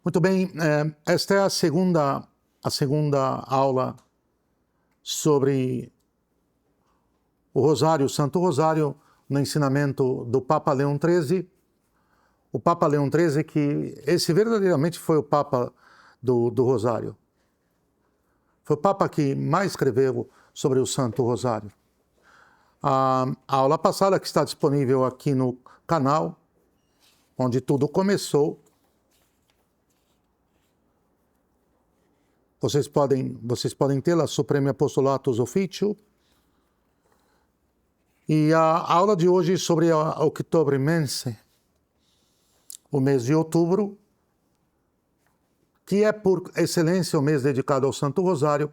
Muito bem, esta é a segunda aula sobre o Rosário, o Santo Rosário, no ensinamento do Papa Leão XIII. O Papa Leão XIII, que esse verdadeiramente foi o Papa do Rosário. Foi o Papa que mais escreveu sobre o Santo Rosário. A aula passada, que está disponível aqui no canal, onde tudo começou, vocês podem tê-la, Supreme Apostolatus Officium. E a aula de hoje sobre a October Mense, o mês de outubro, que é por excelência o mês dedicado ao Santo Rosário,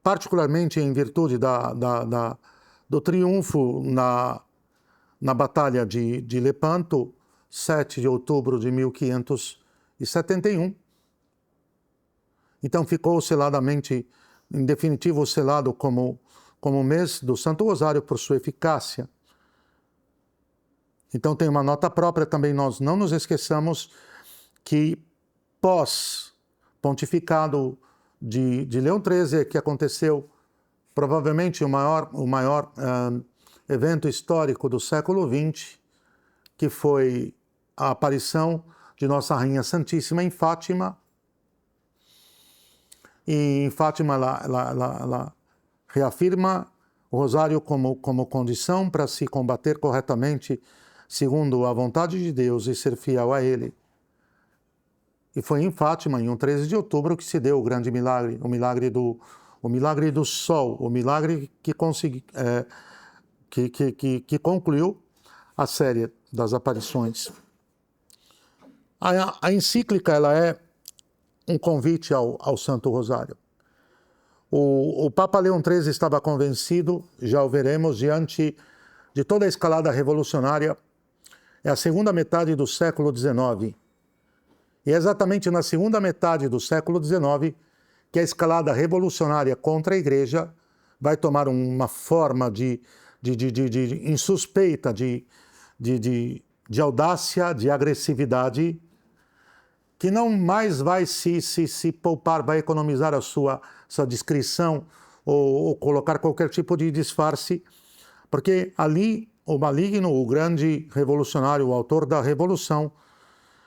particularmente em virtude do triunfo na Batalha de Lepanto, 7 de outubro de 1571. Então ficou seladamente, em definitivo, selado como o mês do Santo Rosário por sua eficácia. Então tem uma nota própria também, nós não nos esqueçamos que pós-pontificado de Leão XIII, que aconteceu provavelmente o maior evento histórico do século XX, que foi a aparição de Nossa Rainha Santíssima em Fátima. E em Fátima ela reafirma o rosário como condição para se combater corretamente segundo a vontade de Deus e ser fiel a Ele. E foi em Fátima, em um 13 de outubro, que se deu o grande milagre, o milagre do sol, o milagre que concluiu a série das aparições. A encíclica ela é um convite ao Santo Rosário. O Papa Leão XIII estava convencido, já o veremos, diante de toda a escalada revolucionária. É a segunda metade do século XIX. E é exatamente na segunda metade do século XIX que a escalada revolucionária contra a Igreja vai tomar uma forma de insuspeita, de audácia, de agressividade, que não mais vai se poupar, vai economizar a sua descrição ou colocar qualquer tipo de disfarce, porque ali o maligno, o grande revolucionário, o autor da revolução,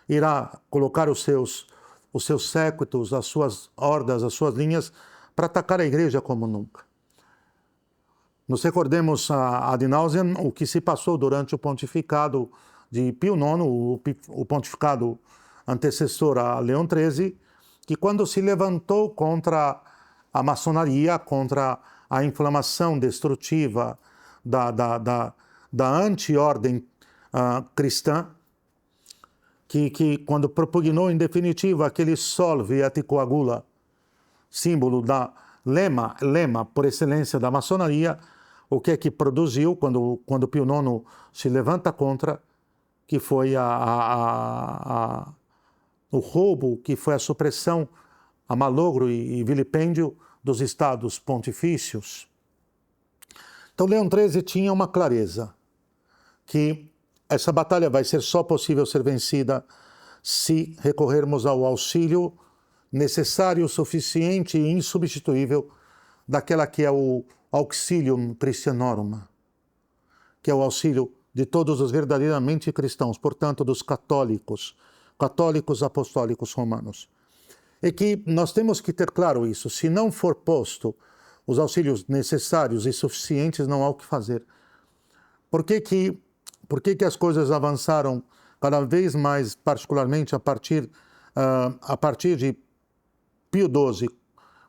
irá colocar os seus séquitos, as suas hordas, as suas linhas, para atacar a Igreja como nunca. Nos recordemos ad nauseam o que se passou durante o pontificado de Pio IX, o pontificado antecessor a Leão XIII, que quando se levantou contra a maçonaria, contra a inflamação destrutiva da anti-ordem cristã, que quando propugnou em definitiva aquele solve et coagula, símbolo da lema por excelência da maçonaria, o que é que produziu quando Pio IX se levanta contra, que foi o roubo, que foi a supressão, a malogro e vilipêndio dos estados pontifícios. Então Leão XIII tinha uma clareza, que essa batalha vai ser só possível ser vencida se recorrermos ao auxílio necessário, suficiente e insubstituível daquela que é o auxilium Christianorum, que é o auxílio de todos os verdadeiramente cristãos, portanto dos católicos apostólicos romanos. E que nós temos que ter claro isso, se não for posto os auxílios necessários e suficientes, não há o que fazer. Por que que as coisas avançaram cada vez mais, particularmente a partir de Pio XII,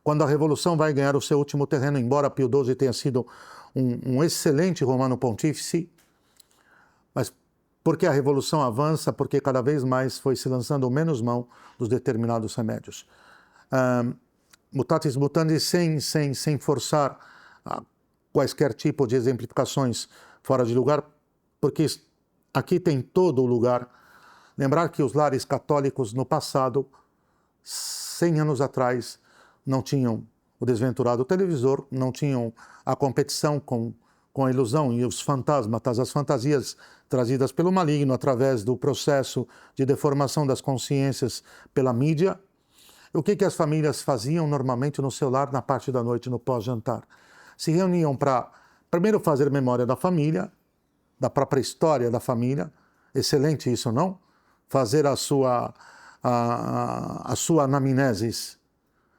quando a Revolução vai ganhar o seu último terreno, embora Pio XII tenha sido um excelente romano pontífice, mas porque a Revolução avança, porque cada vez mais foi se lançando menos mão dos determinados remédios. Mutatis mutandis, sem forçar quaisquer tipo de exemplificações fora de lugar, porque aqui tem todo o lugar. Lembrar que os lares católicos no passado, 100 anos atrás, não tinham o desventurado televisor, não tinham a competição com com a ilusão e os fantasmas, as fantasias trazidas pelo maligno através do processo de deformação das consciências pela mídia. O que as famílias faziam normalmente no seu lar na parte da noite, no pós-jantar? Se reuniam para, primeiro, fazer memória da família, da própria história da família. Excelente isso, não? Fazer a sua anamnesis.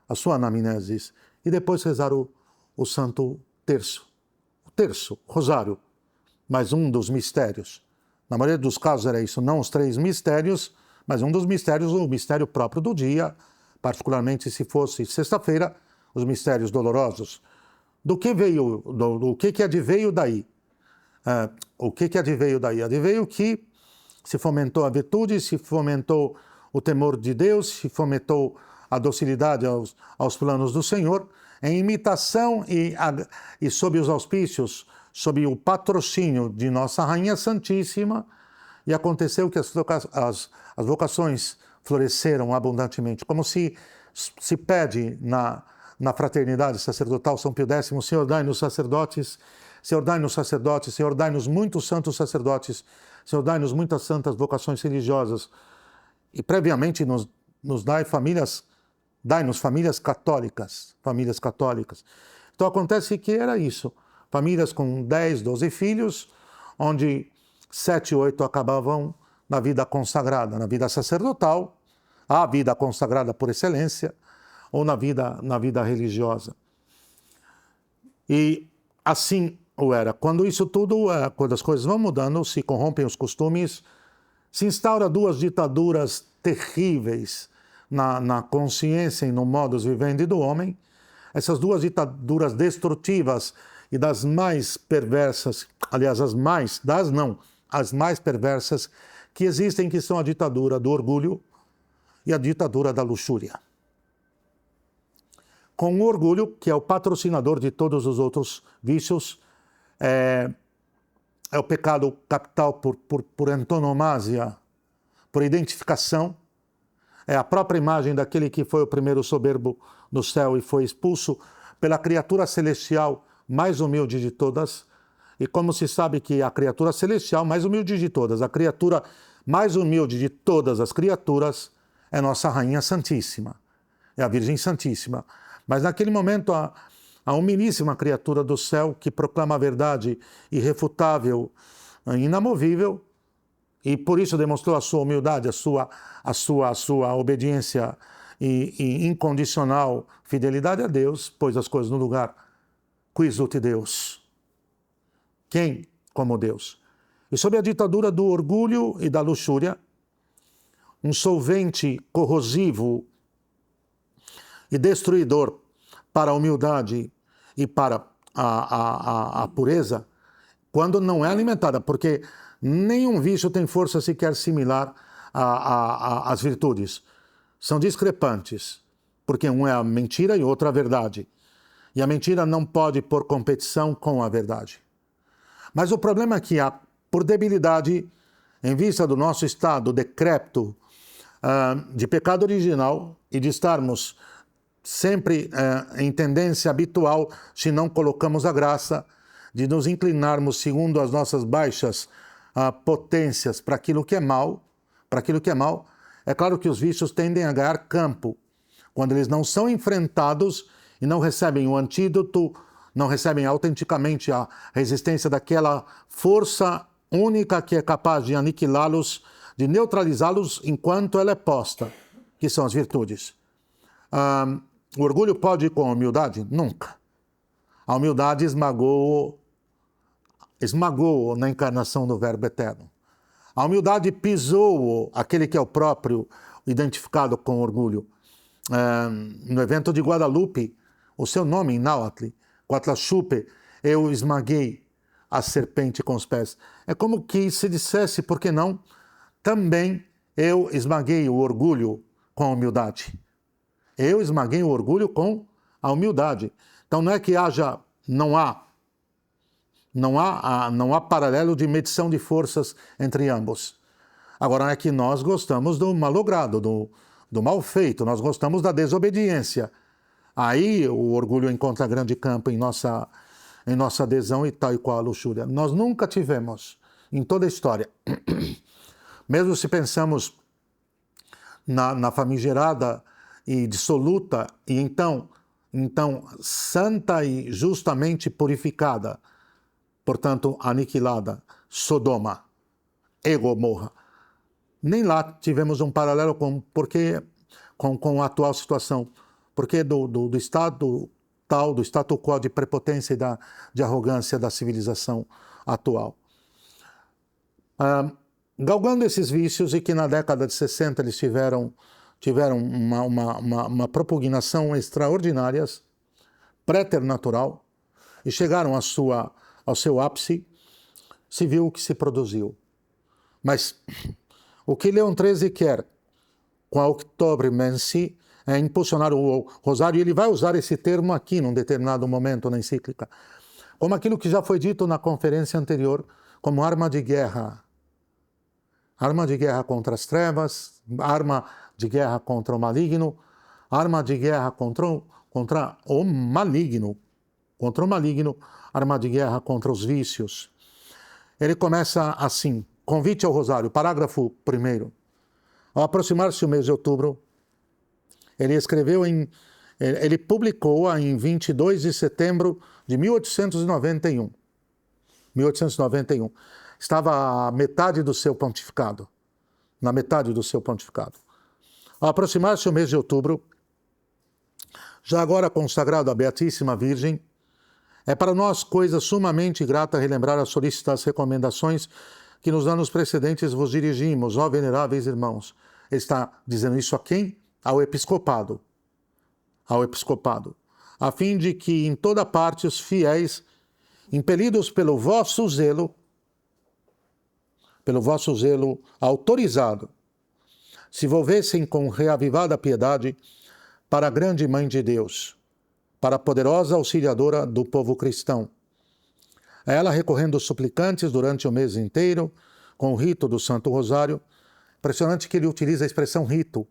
A sua anamnesis. E depois rezar o Santo Terço. O terço, rosário. Mais um dos mistérios. Na maioria dos casos era isso, não os 3 mistérios, mas um dos mistérios, o mistério próprio do dia, particularmente se fosse sexta-feira, os mistérios dolorosos. Do que veio, do que adveio daí? O que adveio daí? Adveio que se fomentou a virtude, se fomentou o temor de Deus, se fomentou a docilidade aos planos do Senhor, em imitação e sob os auspícios, sob o patrocínio de Nossa Rainha Santíssima, e aconteceu que as vocações floresceram abundantemente, como se pede na fraternidade sacerdotal São Pio X, Senhor, dai-nos sacerdotes, Senhor, dai-nos sacerdotes, Senhor, dai-nos muitos santos sacerdotes, Senhor, dai-nos muitas santas vocações religiosas, e previamente nos dai-nos famílias católicas, Então acontece que era isso, famílias com 10, 12 filhos, onde 7, 8 acabavam na vida consagrada, na vida sacerdotal, a vida consagrada por excelência, ou na vida religiosa. E assim o era. Quando isso tudo, quando as coisas vão mudando, se corrompem os costumes, se instaura 2 ditaduras terríveis na consciência e no modus vivendi do homem. Essas 2 ditaduras destrutivas e das mais perversas, aliás, as mais perversas que existem, que são a ditadura do orgulho e a ditadura da luxúria. Com o orgulho, que é o patrocinador de todos os outros vícios, é o pecado capital por antonomasia, por identificação, é a própria imagem daquele que foi o primeiro soberbo no céu e foi expulso pela criatura celestial mais humilde de todas. E como se sabe que a criatura celestial mais humilde de todas, a criatura mais humilde de todas as criaturas é Nossa Rainha Santíssima, é a Virgem Santíssima. Mas naquele momento a humilíssima criatura do céu que proclama a verdade irrefutável, inamovível, e por isso demonstrou a sua humildade, a sua obediência e incondicional fidelidade a Deus, pôs as coisas no lugar. Quis ut Deus? Quem como Deus? E sob a ditadura do orgulho e da luxúria, um solvente corrosivo e destruidor para a humildade e para a pureza, quando não é alimentada, porque nenhum vício tem força sequer similar às virtudes. São discrepantes, porque um é a mentira e outro a verdade. E a mentira não pode pôr competição com a verdade. Mas o problema é que por debilidade, em vista do nosso estado decrépito de pecado original e de estarmos sempre em tendência habitual, se não colocamos a graça, de nos inclinarmos segundo as nossas baixas potências para aquilo que é mal, é claro que os vícios tendem a ganhar campo quando eles não são enfrentados e não recebem o antídoto, não recebem autenticamente a resistência daquela força única que é capaz de aniquilá-los, de neutralizá-los enquanto ela é posta, que são as virtudes. O orgulho pode ir com a humildade? Nunca. A humildade esmagou na encarnação do Verbo Eterno. A humildade pisou aquele que é o próprio identificado com orgulho. No evento de Guadalupe, o seu nome em náhuatl, Coatlachupe, eu esmaguei a serpente com os pés. É como que se dissesse, por que não, também eu esmaguei o orgulho com a humildade. Eu esmaguei o orgulho com a humildade. Então não é que não há paralelo de medição de forças entre ambos. Agora é que nós gostamos do malogrado, do mal feito, nós gostamos da desobediência. Aí o orgulho encontra grande campo em em nossa adesão e tal e qual a luxúria. Nós nunca tivemos, em toda a história, mesmo se pensamos na famigerada e dissoluta, e então santa e justamente purificada, portanto aniquilada, Sodoma e Gomorra. Nem lá tivemos um paralelo com a atual situação, porque do estado tal, do status quo de prepotência e de arrogância da civilização atual. Galgando esses vícios, e que na década de 60 eles tiveram uma propugnação extraordinária, préternatural, e chegaram ao seu ápice, se viu o que se produziu. Mas o que Leão XIII quer com a Octobre Mensi é impulsionar o rosário, e ele vai usar esse termo aqui num determinado momento na encíclica, como aquilo que já foi dito na conferência anterior, como arma de guerra. Arma de guerra contra as trevas, arma de guerra contra o maligno, arma de guerra contra o maligno, arma de guerra contra os vícios. Ele começa assim, convite ao rosário, parágrafo 1º. Ao aproximar-se o mês de outubro, ele publicou em 22 de setembro de 1891. Estava à metade do seu pontificado. Na metade do seu pontificado. Ao aproximar-se o mês de outubro, já agora consagrado à Beatíssima Virgem, é para nós coisa sumamente grata relembrar as solícitas recomendações que nos anos precedentes vos dirigimos, ó veneráveis irmãos. Ele está dizendo isso a quem? Ao episcopado. Ao episcopado. A fim de que em toda parte os fiéis, impelidos pelo vosso zelo autorizado, se volvessem com reavivada piedade para a grande Mãe de Deus, para a poderosa auxiliadora do povo cristão. A ela recorrendo suplicantes durante o mês inteiro, com o rito do Santo Rosário. Impressionante que ele utiliza a expressão rito,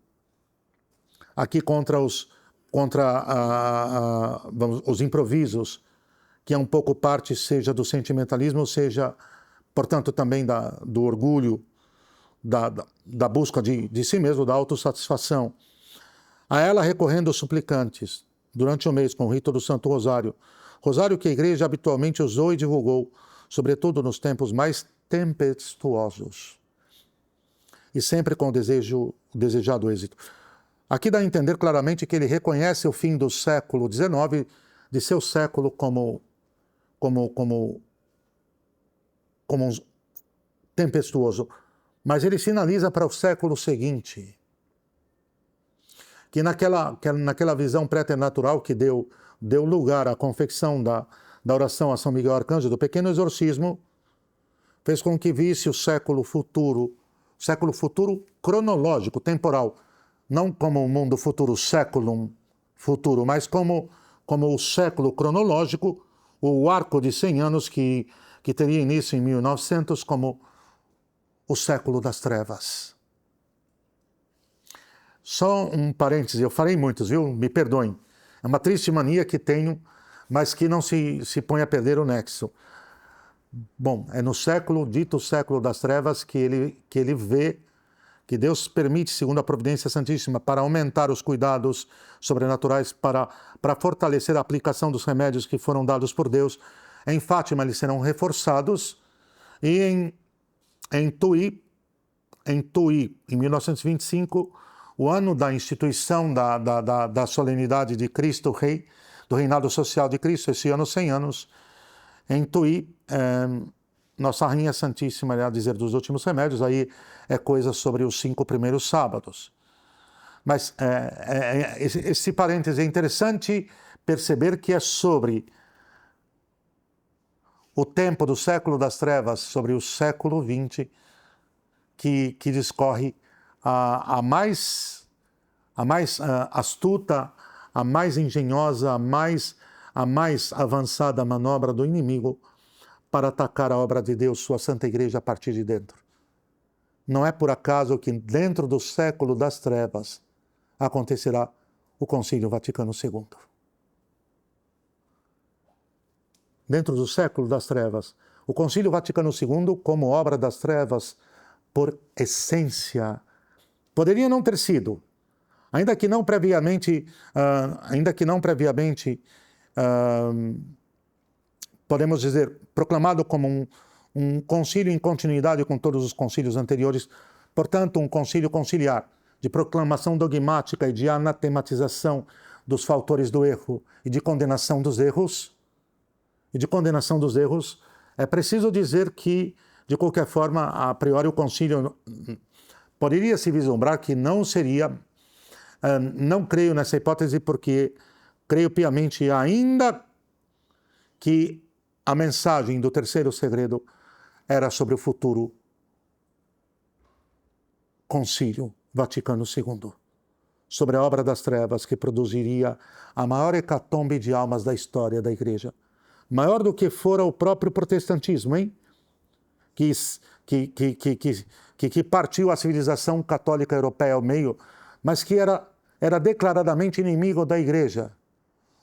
aqui contra os improvisos, que é um pouco parte, seja do sentimentalismo, seja, portanto, também do orgulho, da busca de si mesmo, da autossatisfação. A ela recorrendo suplicantes, durante o mês, com o rito do Santo Rosário, rosário que a Igreja habitualmente usou e divulgou, sobretudo nos tempos mais tempestuosos, e sempre com o desejado êxito. Aqui dá a entender claramente que ele reconhece o fim do século XIX, de seu século como um tempestuoso, mas ele sinaliza para o século seguinte, que naquela visão préternatural que deu lugar à confecção da oração a São Miguel Arcanjo, do pequeno exorcismo, fez com que visse o século futuro cronológico, temporal, não como o mundo futuro, século futuro, mas como o século cronológico, o arco de 100 anos que teria início em 1900 como o século das trevas. Só um parêntese, eu farei muitos, viu? Me perdoem. É uma triste mania que tenho, mas que não se põe a perder o nexo. Bom, é no dito século das trevas, que ele vê que Deus permite, segundo a providência santíssima, para aumentar os cuidados sobrenaturais, para fortalecer a aplicação dos remédios que foram dados por Deus. Em Fátima eles serão reforçados, e em Tui, em 1925, o ano da instituição da solenidade de Cristo Rei, do reinado social de Cristo, esse ano 100 anos, em Tui, Nossa Rainha Santíssima, a dizer dos últimos remédios, aí é coisa sobre os 5 primeiros sábados. Mas esse parêntese é interessante perceber que é sobre o tempo do século das trevas, sobre o século XX, que discorre a mais astuta, a mais engenhosa, a mais avançada manobra do inimigo para atacar a obra de Deus, sua Santa Igreja, a partir de dentro. Não é por acaso que dentro do século das trevas acontecerá o Concílio Vaticano II. dentro do século das trevas. O Concílio Vaticano II, como obra das trevas por essência, poderia não ter sido, ainda que não previamente, podemos dizer, proclamado como um concílio em continuidade com todos os concílios anteriores, portanto, um concílio conciliar, de proclamação dogmática e de anatematização dos fautores do erro e de condenação dos erros, é preciso dizer que, de qualquer forma, a priori o concílio poderia se vislumbrar que não seria, não creio nessa hipótese porque creio piamente ainda que a mensagem do terceiro segredo era sobre o futuro Concílio Vaticano II, sobre a obra das trevas que produziria a maior hecatombe de almas da história da Igreja. Maior do que fora o próprio protestantismo, hein? Que partiu a civilização católica europeia ao meio, mas que era declaradamente inimigo da Igreja.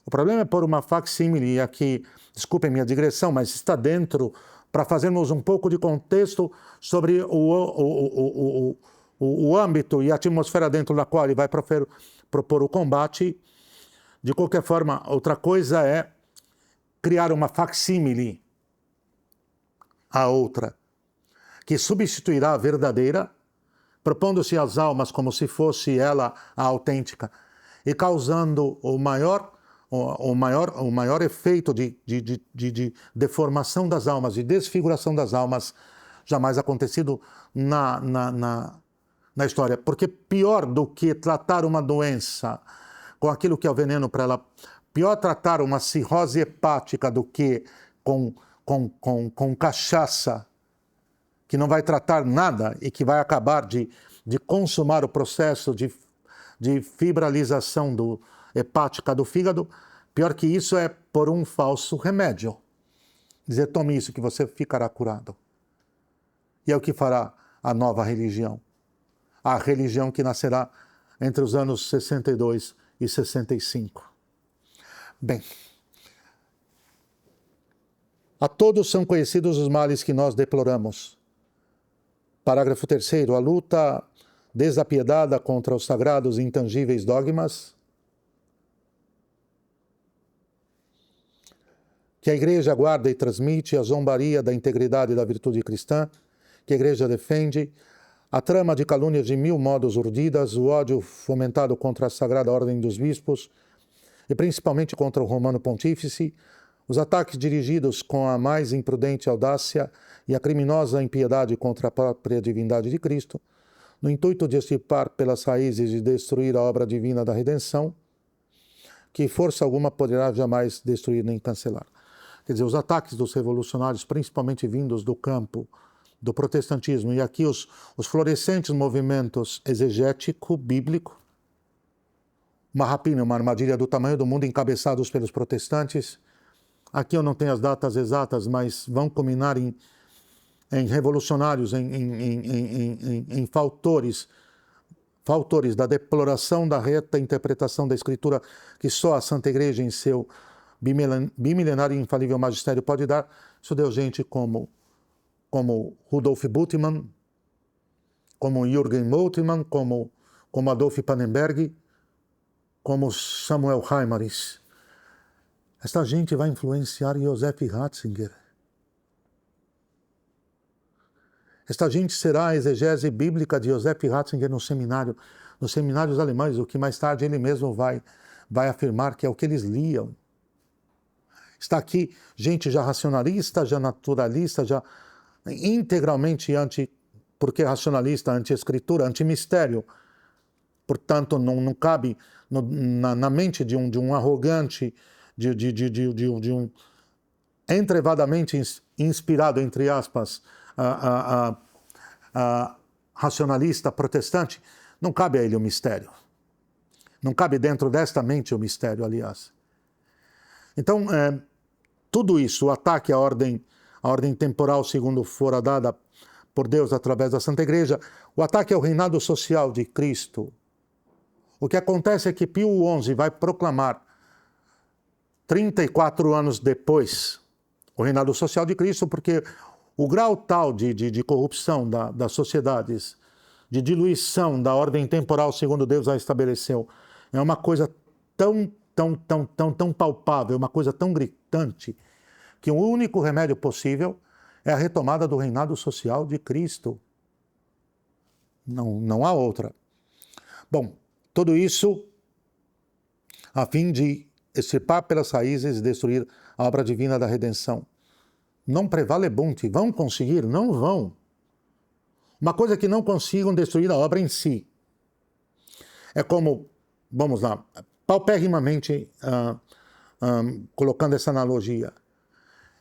O problema é pôr uma facsímile aqui, desculpem minha digressão, mas está dentro, para fazermos um pouco de contexto sobre o âmbito e a atmosfera dentro da qual ele vai propor o combate. De qualquer forma, outra coisa é criar uma facsímile à outra, que substituirá a verdadeira, propondo-se às almas como se fosse ela a autêntica, e causando o maior efeito de deformação das almas, de desfiguração das almas, jamais acontecido na história. Porque pior do que tratar uma doença com aquilo que é o veneno para ela, pior tratar uma cirrose hepática do que com cachaça, que não vai tratar nada e que vai acabar de consumar o processo de fibrilização hepática do fígado. Pior que isso é por um falso remédio. Dizer, tome isso que você ficará curado. E é o que fará a nova religião. A religião que nascerá entre os anos 62 e 65. Bem, a todos são conhecidos os males que nós deploramos. Parágrafo 3º. A luta desapiedada contra os sagrados e intangíveis dogmas que a Igreja guarda e transmite, a zombaria da integridade e da virtude cristã que a Igreja defende, a trama de calúnias de mil modos urdidas, o ódio fomentado contra a Sagrada Ordem dos Bispos e principalmente contra o Romano Pontífice, os ataques dirigidos com a mais imprudente audácia e a criminosa impiedade contra a própria divindade de Cristo, no intuito de extirpar pelas raízes e destruir a obra divina da redenção, que força alguma poderá jamais destruir nem cancelar. Quer dizer, os ataques dos revolucionários, principalmente vindos do campo do protestantismo, e aqui os florescentes movimentos exegético-bíblico, uma rapina, uma armadilha do tamanho do mundo encabeçados pelos protestantes. Aqui eu não tenho as datas exatas, mas vão culminar em revolucionários, em fautores da deploração da reta interpretação da Escritura que só a Santa Igreja em seu bimilenário e infalível magistério pode dar. Isso deu gente como Rudolf Bultmann, como Jürgen Moltmann, como Adolf Pannenberg, como Samuel Heimerich. Esta gente vai influenciar Joseph Ratzinger. Esta gente será a exegese bíblica de Joseph Ratzinger nos seminários alemães, o que mais tarde ele mesmo vai afirmar que é o que eles liam. Está aqui gente já racionalista, já naturalista, já integralmente porque racionalista, anti-escritura, anti-mistério. Portanto, não cabe na mente de um arrogante, de um entrevadamente inspirado, entre aspas, racionalista protestante, não cabe a ele o mistério. Não cabe dentro desta mente o mistério, aliás. Então, tudo isso, o ataque à ordem temporal segundo fora dada por Deus através da Santa Igreja, o ataque ao reinado social de Cristo. O que acontece é que Pio XI vai proclamar, 34 anos depois O reinado social de Cristo, porque o grau tal de corrupção das sociedades, de diluição da ordem temporal segundo Deus a estabeleceu, é uma coisa tão palpável, uma coisa tão gritante, que o único remédio possível é a retomada do reinado social de Cristo. Não há outra. Bom, tudo isso a fim de extirpar pelas raízes e destruir a obra divina da redenção. Non prevalebunt, vão conseguir? Não vão. Uma coisa que não consigam destruir a obra em si. É como, vamos lá, paupérrimamente colocando essa analogia.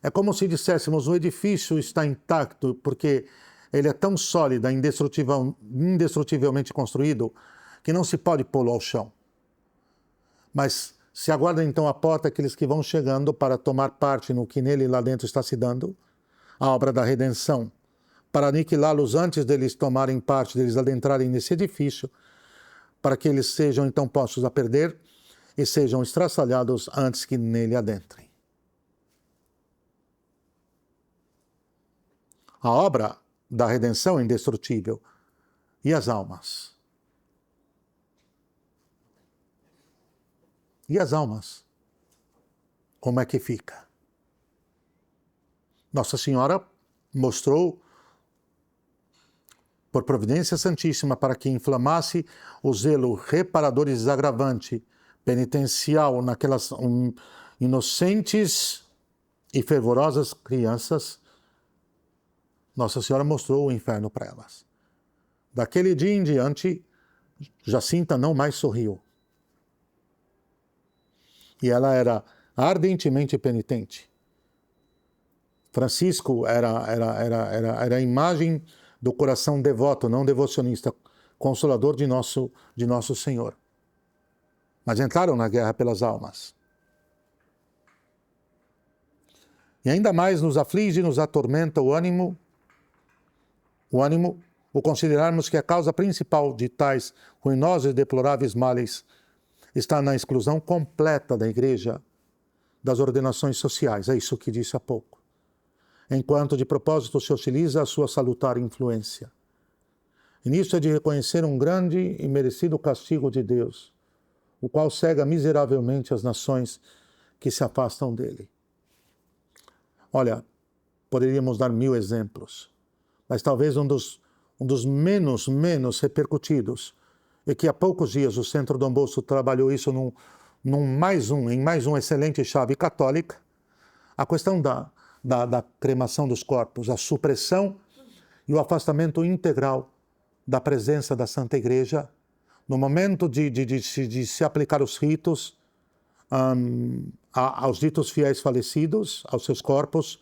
É como se disséssemos, o edifício está intacto porque ele é tão sólido, indestutivelmente construído, que não se pode pô-lo ao chão. Mas se aguarda então a porta aqueles que vão chegando para tomar parte no que nele lá dentro está se dando, a obra da redenção, para aniquilá-los antes deles tomarem parte, deles adentrarem nesse edifício, para que eles sejam então postos a perder e sejam estraçalhados antes que nele adentrem. A obra da redenção é indestrutível. E as almas? E as almas? Como é que fica? Nossa Senhora mostrou, por providência santíssima, para que inflamasse o zelo reparador e desagravante, penitencial naquelas inocentes e fervorosas crianças, Nossa Senhora mostrou o inferno para elas. Daquele dia em diante, Jacinta não mais sorriu. E ela era ardentemente penitente. Francisco era a imagem do coração devoto, não devocionista, consolador de nosso Senhor. Mas entraram na guerra pelas almas. E ainda mais nos aflige e nos atormenta o ânimo, o considerarmos que a causa principal de tais ruinosos e deploráveis males está na exclusão completa da Igreja das ordenações sociais. É isso que disse há pouco. Enquanto de propósito se utiliza a sua salutar influência. E nisso é de reconhecer um grande e merecido castigo de Deus, o qual cega miseravelmente as nações que se afastam dele. Olha, poderíamos dar 1000 exemplos, mas talvez um dos menos repercutidos, e que há poucos dias o Centro Dom Bosco trabalhou isso em mais um excelente chave católica, a questão da cremação dos corpos, a supressão e o afastamento integral da presença da Santa Igreja no momento de se aplicar os ritos aos ditos fiéis falecidos, aos seus corpos,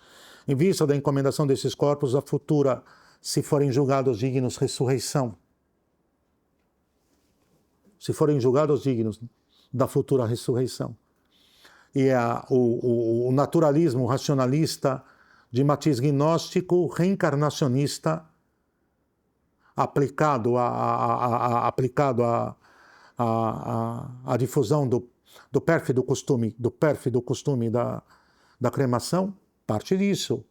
em vista da encomendação desses corpos, a futura, se forem julgados dignos, ressurreição. Se forem julgados dignos da futura ressurreição. E o naturalismo racionalista de matiz gnóstico, reencarnacionista, aplicado à difusão do pérfido costume da cremação, parte disso.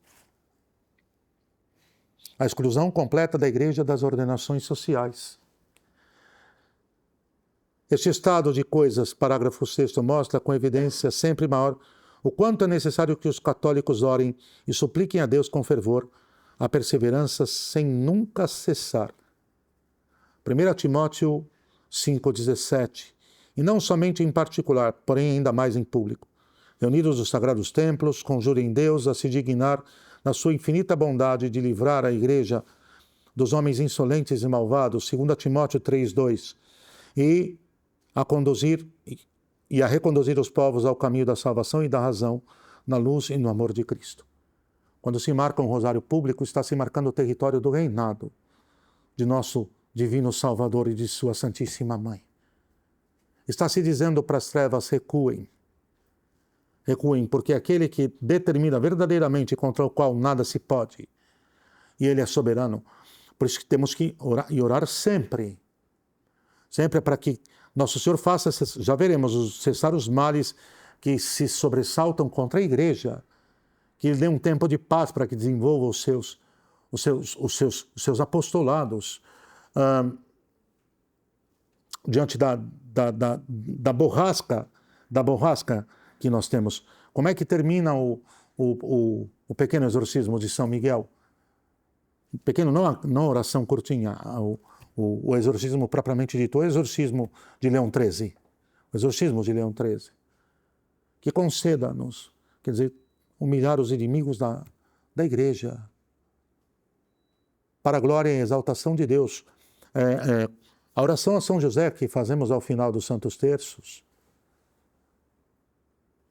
A exclusão completa da Igreja das ordenações sociais. Este estado de coisas, parágrafo 6º, mostra com evidência sempre maior o quanto é necessário que os católicos orem e supliquem a Deus com fervor a perseverança sem nunca cessar. 1 Timóteo 5,17. E não somente em particular, porém ainda mais em público. Reunidos os sagrados templos, conjurem Deus a se dignar na sua infinita bondade de livrar a Igreja dos homens insolentes e malvados, 2 Timóteo 3,2, e a reconduzir os povos ao caminho da salvação e da razão, na luz e no amor de Cristo. Quando se marca um rosário público, está se marcando o território do reinado de nosso divino Salvador e de sua Santíssima Mãe. Está se dizendo para as trevas, recuem. Recuem, porque aquele que determina verdadeiramente contra o qual nada se pode, e ele é soberano. Por isso que temos que orar, e orar sempre. Sempre para que Nosso Senhor faça, já veremos, cessar os males que se sobressaltam contra a Igreja, que lhe dê um tempo de paz para que desenvolva os seus apostolados diante da borrasca que nós temos. Como é que termina o pequeno exorcismo de São Miguel? Pequeno, não a oração curtinha, o exorcismo propriamente dito, o exorcismo de Leão XIII. O exorcismo de Leão XIII. Que conceda-nos, quer dizer, humilhar os inimigos da igreja, para a glória e exaltação de Deus. A oração a São José que fazemos ao final dos Santos Terços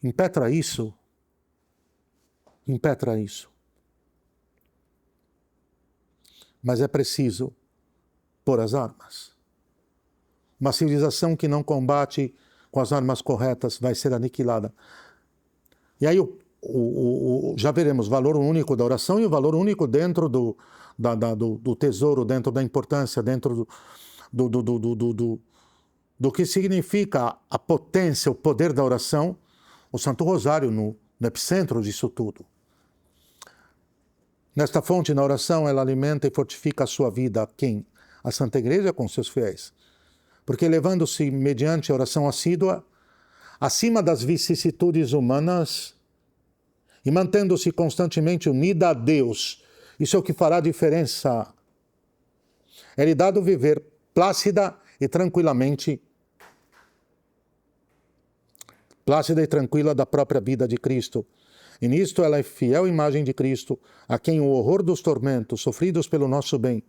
impetra isso. Mas é preciso pôr as armas. Uma civilização que não combate com as armas corretas vai ser aniquilada. E aí já veremos o valor único da oração e o valor único dentro do tesouro, dentro da importância, dentro do que significa a potência, o poder da oração, o Santo Rosário no epicentro disso tudo. Nesta fonte, na oração, ela alimenta e fortifica a sua vida. Quem? A Santa Igreja com seus fiéis. Porque elevando-se mediante a oração assídua, acima das vicissitudes humanas e mantendo-se constantemente unida a Deus, isso é o que fará a diferença. É-lhe dado viver plácida e tranquila da própria vida de Cristo. E nisto ela é fiel imagem de Cristo, a quem o horror dos tormentos sofridos pelo nosso bem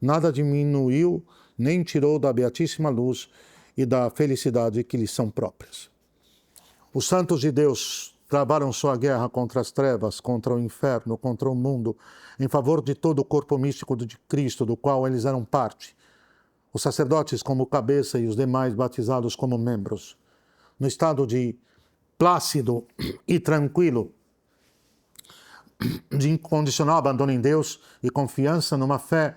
nada diminuiu nem tirou da beatíssima luz e da felicidade que lhes são próprias. Os santos de Deus travaram sua guerra contra as trevas, contra o inferno, contra o mundo, em favor de todo o corpo místico de Cristo, do qual eles eram parte. Os sacerdotes como cabeça e os demais batizados como membros. No estado de plácido e tranquilo, de incondicional abandono em Deus e confiança numa fé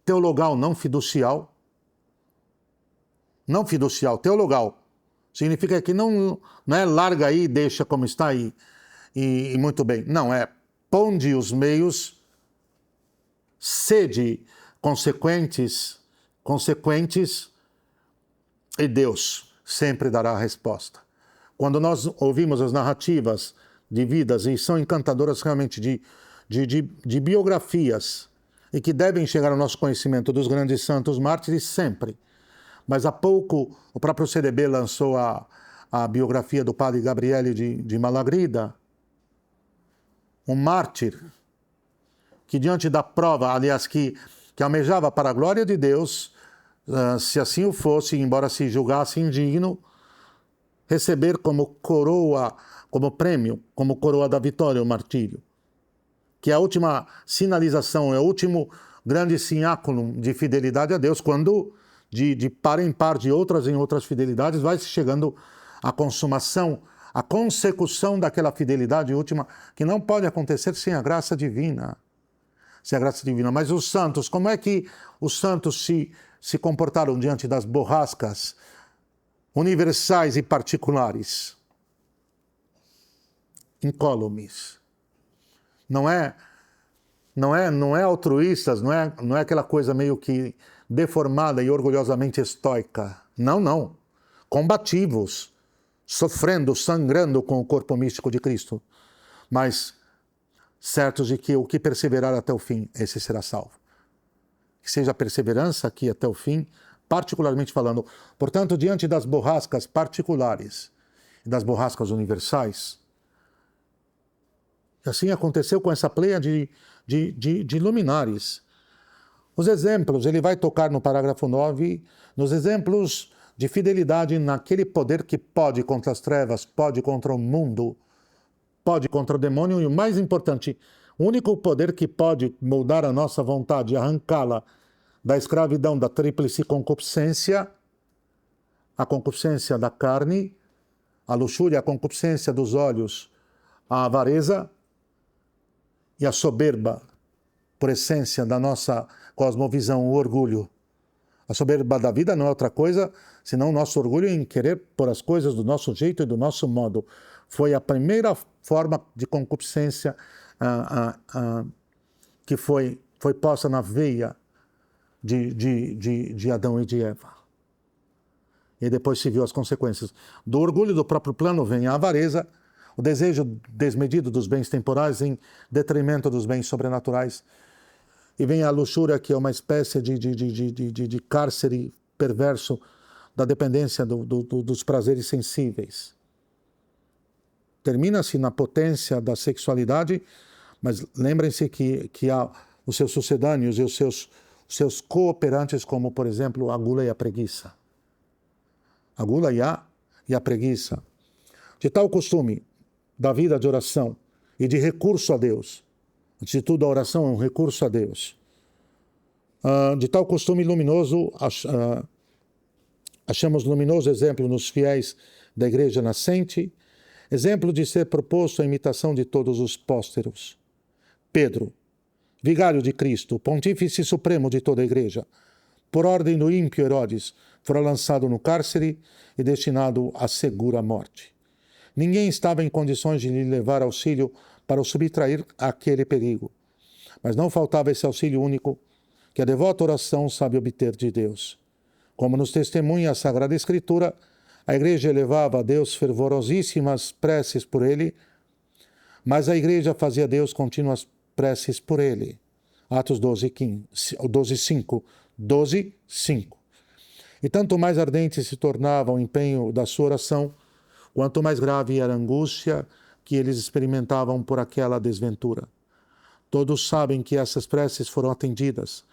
teologal, não fiducial. Não fiducial, teologal. Significa que não é larga aí e deixa como está aí e muito bem. Não, é ponde os meios, sede consequentes e Deus sempre dará a resposta. Quando nós ouvimos as narrativas de vidas, e são encantadoras realmente, de biografias, e que devem chegar ao nosso conhecimento dos grandes santos mártires sempre. Mas há pouco o próprio CDB lançou a biografia do padre Gabriele de Malagrida, um mártir que diante da prova, aliás, que almejava para a glória de Deus, se assim o fosse, embora se julgasse indigno, receber como coroa, como prêmio, como coroa da vitória, o martírio. Que é a última sinalização, é o último grande sináculo de fidelidade a Deus, quando de par em par de outras em outras fidelidades, vai chegando à consumação, à consecução daquela fidelidade última, que não pode acontecer sem a graça divina. Sem a graça divina. Mas os santos, como é que os santos se comportaram diante das borrascas universais e particulares? Incólumes. Não é altruístas, não é aquela coisa meio que deformada e orgulhosamente estoica. Não. Combativos, sofrendo, sangrando com o corpo místico de Cristo. Mas certos de que o que perseverar até o fim, esse será salvo. Que seja a perseverança aqui até o fim, particularmente falando. Portanto, diante das borrascas particulares e das borrascas universais, e assim aconteceu com essa pleia de luminares. Os exemplos, ele vai tocar no parágrafo 9, nos exemplos de fidelidade naquele poder que pode contra as trevas, pode contra o mundo, pode contra o demônio, e o mais importante, o único poder que pode moldar a nossa vontade, arrancá-la da escravidão da tríplice concupiscência, a concupiscência da carne, a luxúria, a concupiscência dos olhos, a avareza e a soberba, por essência da nossa cosmovisão, o orgulho. A soberba da vida não é outra coisa senão o nosso orgulho em querer pôr as coisas do nosso jeito e do nosso modo, Foi a primeira forma de concupiscência que foi posta na veia de Adão e de Eva. E depois se viu as consequências. Do orgulho do próprio plano vem a avareza, o desejo desmedido dos bens temporais em detrimento dos bens sobrenaturais. E vem a luxúria, que é uma espécie de cárcere perverso da dependência dos prazeres sensíveis. Termina-se na potência da sexualidade, mas lembrem-se que há os seus sucedâneos e os seus cooperantes, como, por exemplo, a gula e a preguiça. A gula e a preguiça. De tal costume da vida de oração e de recurso a Deus. Antes de tudo, a oração é um recurso a Deus. De tal costume luminoso, achamos luminoso exemplo nos fiéis da Igreja nascente, exemplo de ser proposto a imitação de todos os pósteros. Pedro, vigário de Cristo, pontífice supremo de toda a Igreja, por ordem do ímpio Herodes, fora lançado no cárcere e destinado à segura morte. Ninguém estava em condições de lhe levar auxílio para o subtrair àquele perigo, mas não faltava esse auxílio único que a devota oração sabe obter de Deus. Como nos testemunha a Sagrada Escritura, a Igreja elevava a Deus fervorosíssimas preces por ele, mas a Igreja fazia a Deus contínuas preces por ele. Atos 12:5. E tanto mais ardente se tornava o empenho da sua oração, quanto mais grave era a angústia que eles experimentavam por aquela desventura. Todos sabem que essas preces foram atendidas.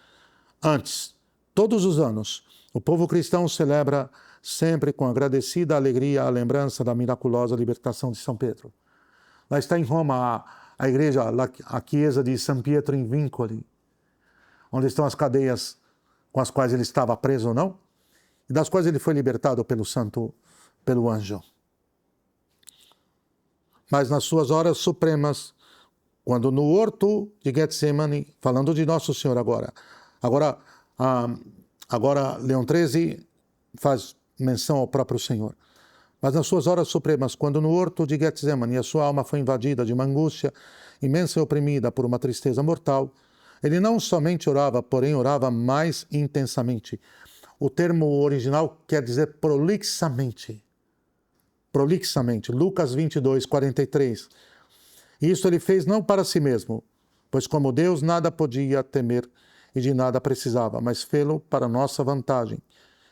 Antes, todos os anos, o povo cristão celebra sempre com agradecida alegria a lembrança da miraculosa libertação de São Pedro. Lá está em Roma a igreja, a Chiesa di San Pietro in Vincoli, onde estão as cadeias com as quais ele estava preso ou não, e das quais ele foi libertado pelo anjo. Mas nas suas horas supremas, quando no horto de Getsemane, falando de Nosso Senhor agora Leão XIII faz menção ao próprio Senhor. Mas nas suas horas supremas, quando no horto de Getsemane a sua alma foi invadida de uma angústia imensa e oprimida por uma tristeza mortal, ele não somente orava, porém orava mais intensamente. O termo original quer dizer prolixamente. Prolixamente. Lucas 22:43. E isso ele fez não para si mesmo, pois como Deus nada podia temer e de nada precisava, mas fê-lo para nossa vantagem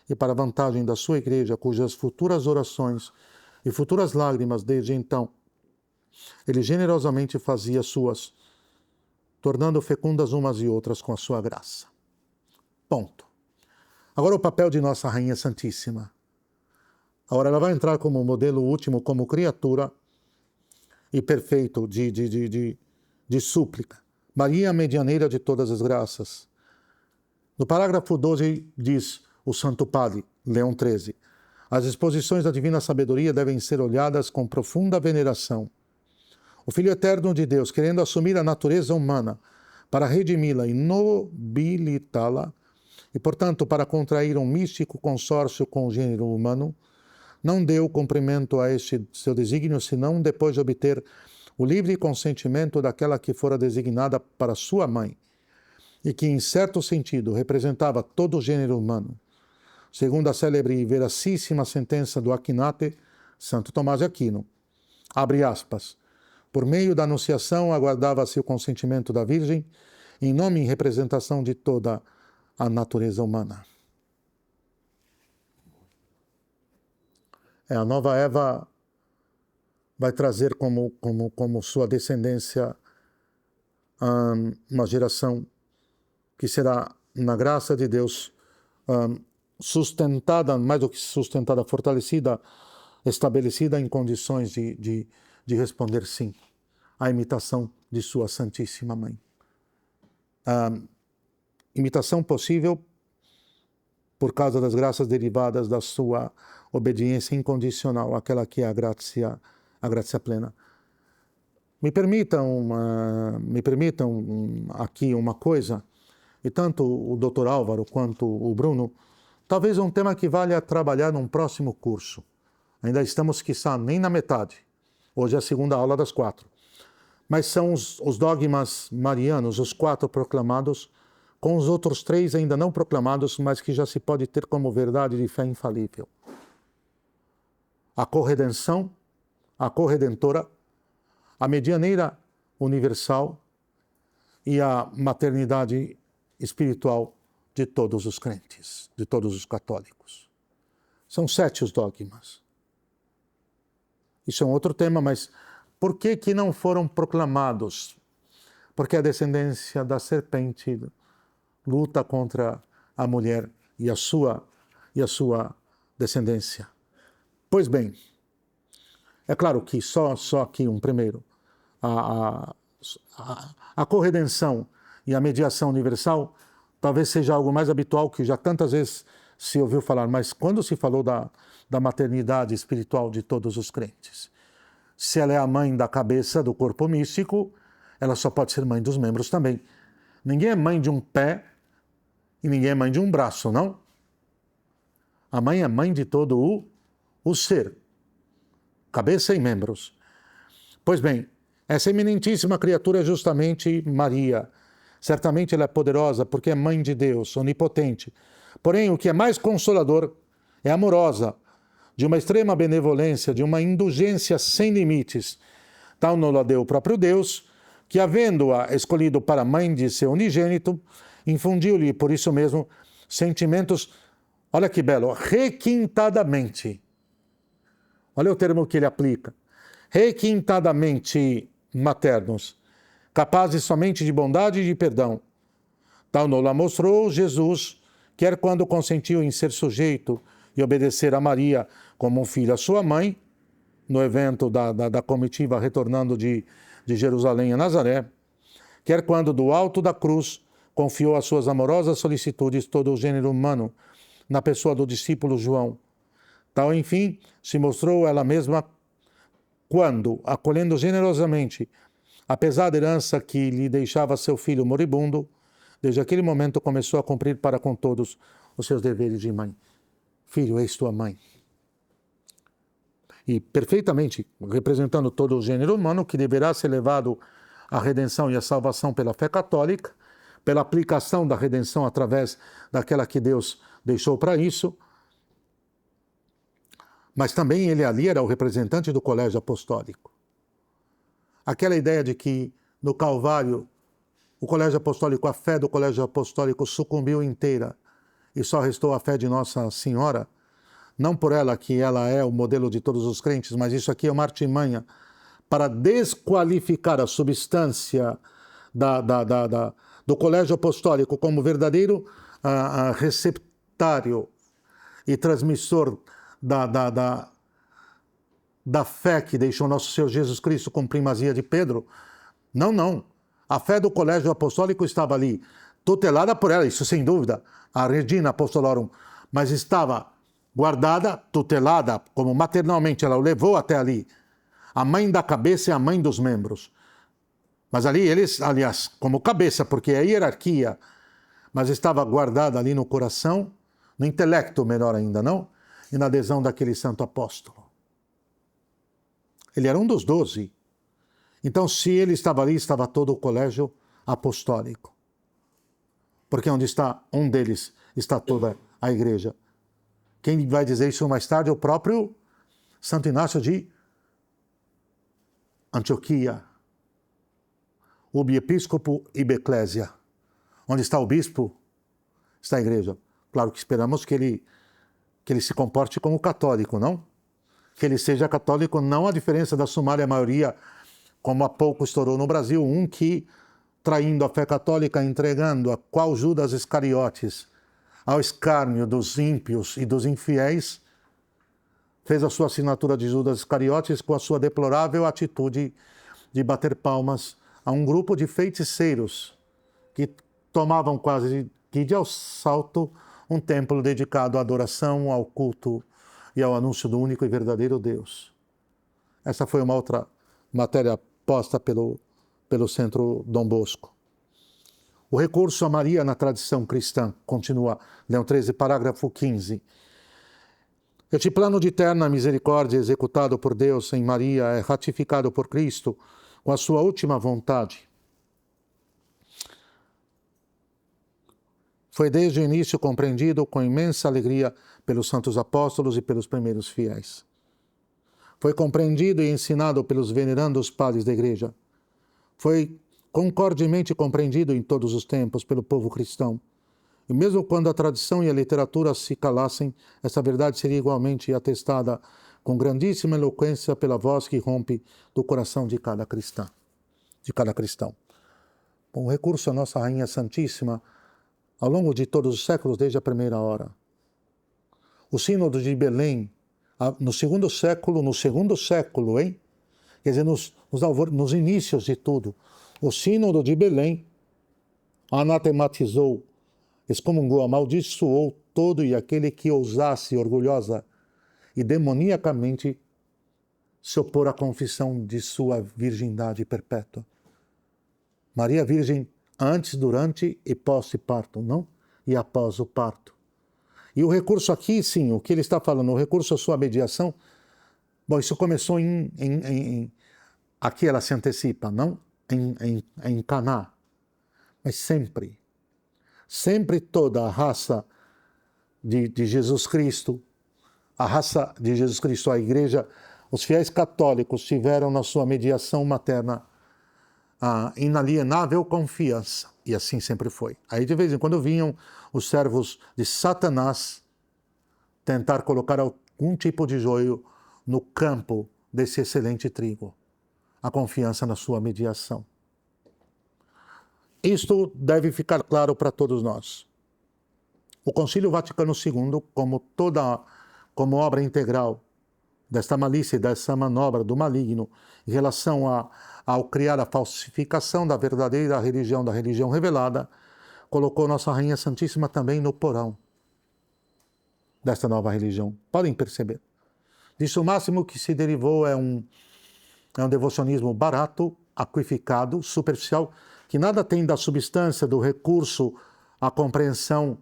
e para a vantagem da sua igreja, cujas futuras orações e futuras lágrimas desde então ele generosamente fazia suas, tornando fecundas umas e outras com a sua graça. Ponto. Agora o papel de Nossa Rainha Santíssima. Agora ela vai entrar como modelo último, como criatura e perfeito de súplica. Maria, medianeira de todas as graças. No parágrafo 12 diz o Santo Padre, Leão XIII, as exposições da divina sabedoria devem ser olhadas com profunda veneração. O Filho Eterno de Deus, querendo assumir a natureza humana para redimi-la e nobilitá-la, e, portanto, para contrair um místico consórcio com o gênero humano, não deu cumprimento a este seu desígnio, senão depois de obter o livre consentimento daquela que fora designada para sua mãe, e que, em certo sentido, representava todo o gênero humano. Segundo a célebre e veracíssima sentença do Aquinate, Santo Tomás de Aquino, abre aspas, por meio da anunciação aguardava-se o consentimento da Virgem, em nome e representação de toda a natureza humana. A nova Eva vai trazer como sua descendência uma geração que será, na graça de Deus, sustentada, mais do que sustentada, fortalecida, estabelecida em condições de responder sim à imitação de sua Santíssima Mãe. Imitação possível por causa das graças derivadas da sua obediência incondicional, aquela que é a graça plena. Me permitam aqui uma coisa, e tanto o Dr. Álvaro quanto o Bruno, talvez um tema que valha trabalhar num próximo curso. Ainda estamos, quiçá, nem na metade. Hoje é a segunda aula das 4. Mas são os dogmas marianos, os 4 proclamados, com os outros 3 ainda não proclamados, mas que já se pode ter como verdade de fé infalível. A corredenção, a corredentora, a medianeira universal e a maternidade espiritual de todos os crentes, de todos os católicos. São 7 os dogmas. Isso é um outro tema, mas por que não foram proclamados? Porque a descendência da serpente luta contra a mulher e a sua descendência. Pois bem, é claro que só aqui um primeiro. A corredenção e a mediação universal talvez seja algo mais habitual que já tantas vezes se ouviu falar, mas quando se falou da maternidade espiritual de todos os crentes, se ela é a mãe da cabeça do corpo místico, ela só pode ser mãe dos membros também. Ninguém é mãe de um pé e ninguém é mãe de um braço, não? A mãe é mãe de todo o ser, cabeça e membros. Pois bem, essa eminentíssima criatura é justamente Maria. Certamente ela é poderosa porque é mãe de Deus, onipotente. Porém, o que é mais consolador é amorosa, de uma extrema benevolência, de uma indulgência sem limites. Tal não a deu o próprio Deus, que havendo-a escolhido para mãe de seu unigênito, infundiu-lhe, por isso mesmo, sentimentos, olha que belo, requintadamente. Olha o termo que ele aplica. Requintadamente maternos, capazes somente de bondade e de perdão. Tal não la mostrou Jesus, quer quando consentiu em ser sujeito e obedecer a Maria como um filho à sua mãe, no evento da comitiva retornando de Jerusalém a Nazaré, quer quando do alto da cruz confiou as suas amorosas solicitudes todo o gênero humano na pessoa do discípulo João. Tal, enfim, se mostrou ela mesma quando, acolhendo generosamente a pesada herança que lhe deixava seu filho moribundo, desde aquele momento começou a cumprir para com todos os seus deveres de mãe. Filho, eis tua mãe. E perfeitamente representando todo o gênero humano que deverá ser levado à redenção e à salvação pela fé católica, pela aplicação da redenção através daquela que Deus deixou para isso, mas também ele ali era o representante do colégio apostólico. Aquela ideia de que no Calvário o colégio apostólico, a fé do colégio apostólico sucumbiu inteira e só restou a fé de Nossa Senhora, não por ela que ela é o modelo de todos os crentes, mas isso aqui é uma artimanha para desqualificar a substância do colégio apostólico como verdadeiro receptário e transmissor da fé que deixou nosso Senhor Jesus Cristo com primazia de Pedro. Não. A fé do colégio apostólico estava ali, tutelada por ela, isso sem dúvida, a Regina Apostolorum, mas estava guardada, tutelada, como maternalmente ela o levou até ali. A mãe da cabeça é a mãe dos membros. Mas ali eles, aliás, como cabeça, porque é a hierarquia, mas estava guardada ali no coração, no intelecto, melhor ainda, não? E na adesão daquele santo apóstolo. Ele era um dos 12. Então, se ele estava ali, estava todo o colégio apostólico. Porque onde está um deles, está toda a igreja. Quem vai dizer isso mais tarde é o próprio Santo Inácio de Antioquia. Ubi episcopo ibi ecclesia. Onde está o bispo, está a igreja. Claro que esperamos que ele se comporte como católico, não? Que ele seja católico, não a diferença da sumária maioria, como há pouco estourou no Brasil, um que, traindo a fé católica, entregando-a qual Judas Iscariotes ao escárnio dos ímpios e dos infiéis, fez a sua assinatura de Judas Iscariotes com a sua deplorável atitude de bater palmas a um grupo de feiticeiros que tomavam quase que de assalto um templo dedicado à adoração, ao culto e ao anúncio do único e verdadeiro Deus. Essa foi uma outra matéria posta pelo Centro Dom Bosco. O recurso a Maria na tradição cristã, continua Leão XIII, parágrafo 15. Este plano de eterna misericórdia executado por Deus em Maria é ratificado por Cristo com a sua última vontade. Foi desde o início compreendido com imensa alegria pelos santos apóstolos e pelos primeiros fiéis. Foi compreendido e ensinado pelos venerandos padres da Igreja. Foi concordemente compreendido em todos os tempos pelo povo cristão. E mesmo quando a tradição e a literatura se calassem, essa verdade seria igualmente atestada com grandíssima eloquência pela voz que rompe do coração de cada cristão. Com recurso à Nossa Rainha Santíssima, ao longo de todos os séculos, desde a primeira hora. O Sínodo de Belém, no segundo século, hein? Quer dizer, nos inícios de tudo, o Sínodo de Belém anatematizou, excomungou, amaldiçoou todo e aquele que ousasse orgulhosa e demoniacamente se opor à confissão de sua virgindade perpétua. Maria Virgem antes, durante e pós-parto, não? E após o parto. E o recurso aqui, sim, o que ele está falando, o recurso à sua mediação, bom, isso começou aqui ela se antecipa, não? Em Caná. Mas sempre toda a raça de Jesus Cristo, a Igreja, os fiéis católicos tiveram na sua mediação materna a inalienável confiança, e assim sempre foi. Aí de vez em quando vinham os servos de Satanás tentar colocar algum tipo de joio no campo desse excelente trigo, a confiança na sua mediação. Isto deve ficar claro para todos nós. O Concílio Vaticano II, como obra integral desta malícia e dessa manobra do maligno em relação ao criar a falsificação da verdadeira religião, da religião revelada, colocou Nossa Rainha Santíssima também no porão desta nova religião. Podem perceber. Disso o máximo que se derivou é um devocionismo barato, aquificado, superficial, que nada tem da substância, do recurso à compreensão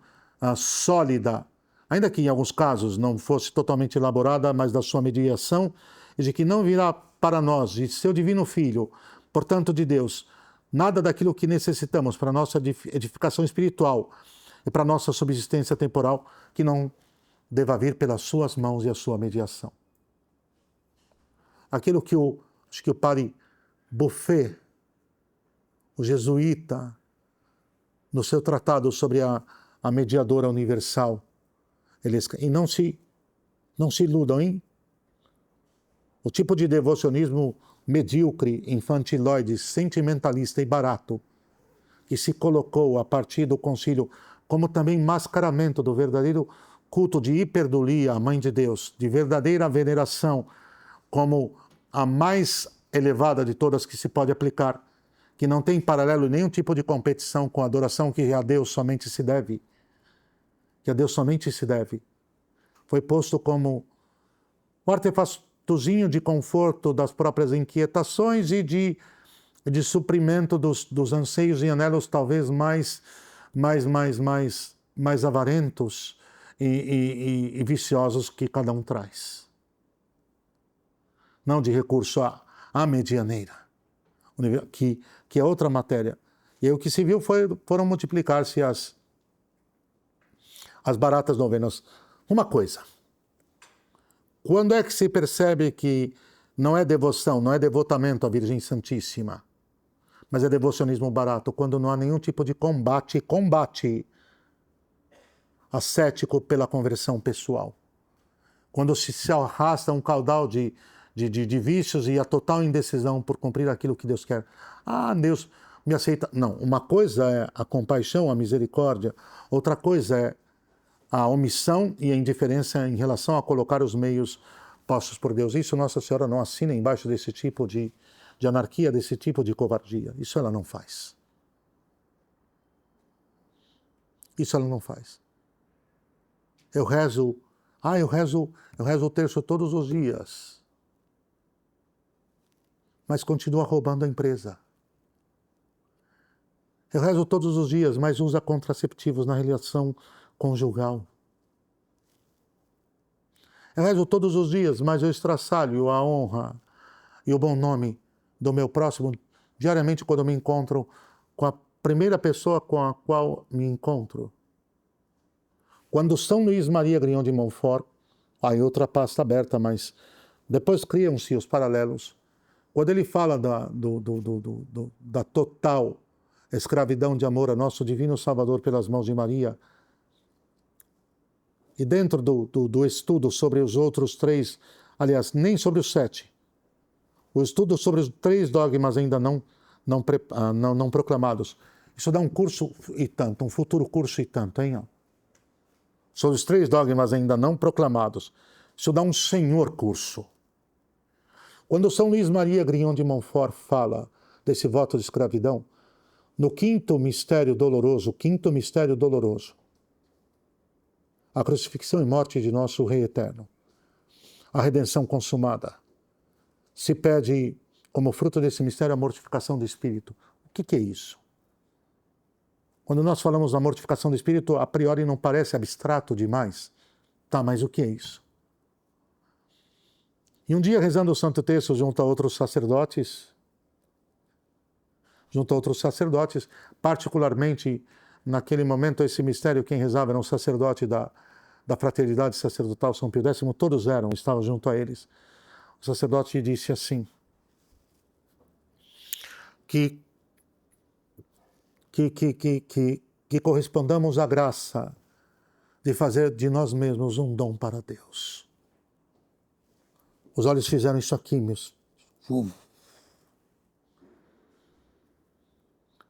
sólida, ainda que em alguns casos não fosse totalmente elaborada, mas da sua mediação, e de que não virá para nós, de seu divino Filho, portanto de Deus, nada daquilo que necessitamos para a nossa edificação espiritual e para a nossa subsistência temporal, que não deva vir pelas suas mãos e a sua mediação. Aquilo que acho que o padre Buffet, o jesuíta, no seu tratado sobre a mediadora universal, e não se iludam, hein? O tipo de devocionismo medíocre, infantiloide, sentimentalista e barato, que se colocou a partir do concílio como também mascaramento do verdadeiro culto de hiperdulia à Mãe de Deus, de verdadeira veneração, como a mais elevada de todas que se pode aplicar, que não tem paralelo em nenhum tipo de competição com a adoração que a Deus somente se deve. Que a Deus somente se deve. Foi posto como um artefatozinho de conforto das próprias inquietações e de suprimento dos anseios e anelos talvez mais avarentos e viciosos que cada um traz. Não de recurso à medianeira, que é outra matéria. E aí o que se viu foram multiplicar-se as baratas novenas. Uma coisa, quando é que se percebe que não é devoção, não é devotamento à Virgem Santíssima, mas é devocionismo barato? Quando não há nenhum tipo de combate ascético pela conversão pessoal. Quando se arrasta um caudal de vícios e a total indecisão por cumprir aquilo que Deus quer. Deus me aceita. Não, uma coisa é a compaixão, a misericórdia, outra coisa é a omissão e a indiferença em relação a colocar os meios postos por Deus. Isso Nossa Senhora não assina embaixo desse tipo de anarquia, desse tipo de covardia. Isso ela não faz. Isso ela não faz. Eu rezo o terço todos os dias, mas continua roubando a empresa. Eu rezo todos os dias, mas usa contraceptivos na relação conjugal. Eu rezo todos os dias, mas eu estraçalho a honra e o bom nome do meu próximo diariamente quando eu me encontro com a primeira pessoa com a qual me encontro. Quando São Luís Maria Grignion de Montfort, aí outra pasta aberta, mas depois criam-se os paralelos. Quando ele fala da total escravidão de amor a nosso Divino Salvador pelas mãos de Maria, e dentro do estudo sobre os outros 3, aliás, nem sobre os 7, o estudo sobre os 3 dogmas ainda não proclamados, isso dá um curso e tanto, um futuro curso e tanto, hein? Sobre os 3 dogmas ainda não proclamados, isso dá um senhor curso. Quando São Luís Maria Grignion de Montfort fala desse voto de escravidão, no quinto mistério doloroso, a crucifixão e morte de nosso Rei Eterno, a redenção consumada, se pede como fruto desse mistério a mortificação do espírito. O que é isso? Quando nós falamos da mortificação do espírito, a priori não parece abstrato demais. Tá, mas o que é isso? E um dia, rezando o Santo Terço junto a outros sacerdotes, particularmente naquele momento, esse mistério, quem rezava era um sacerdote da Fraternidade Sacerdotal São Pio X, todos estavam junto a eles. O sacerdote disse assim, que correspondamos à graça de fazer de nós mesmos um dom para Deus. Os olhos fizeram isso aqui, meus.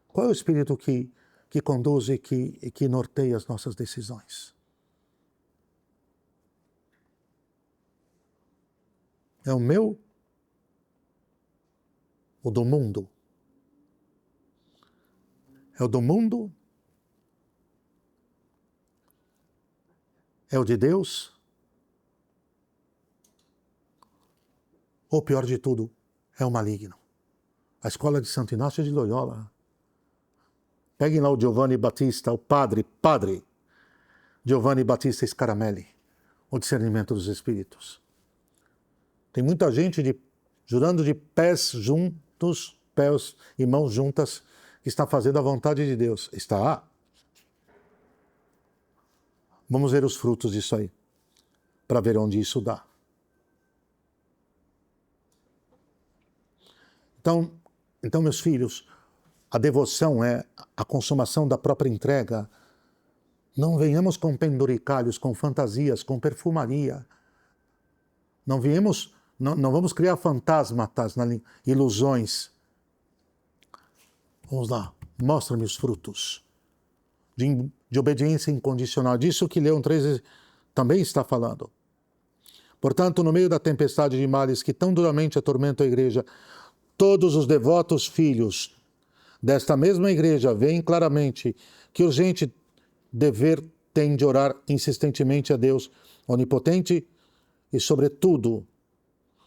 Qual é o espírito que conduz e que norteia as nossas decisões? É o meu? O do mundo? É o do mundo? É o de Deus? Ou pior de tudo, é o maligno? A escola de Santo Inácio de Loyola. Peguem lá o Giovanni Battista, o padre Giovanni Battista Scaramelli, o discernimento dos espíritos. Tem muita gente jurando de pés juntos, pés e mãos juntas, que está fazendo a vontade de Deus. Está? Vamos ver os frutos disso aí, para ver onde isso dá. Então, meus filhos, a devoção é a consumação da própria entrega. Não venhamos com penduricalhos, com fantasias, com perfumaria. Não vamos criar fantasmas, ilusões. Vamos lá, mostra-me os frutos de obediência incondicional. Disso que Leão XIII também está falando. Portanto, no meio da tempestade de males que tão duramente atormentam a Igreja, todos os devotos filhos desta mesma Igreja veem claramente que urgente dever tem de orar insistentemente a Deus onipotente e, sobretudo,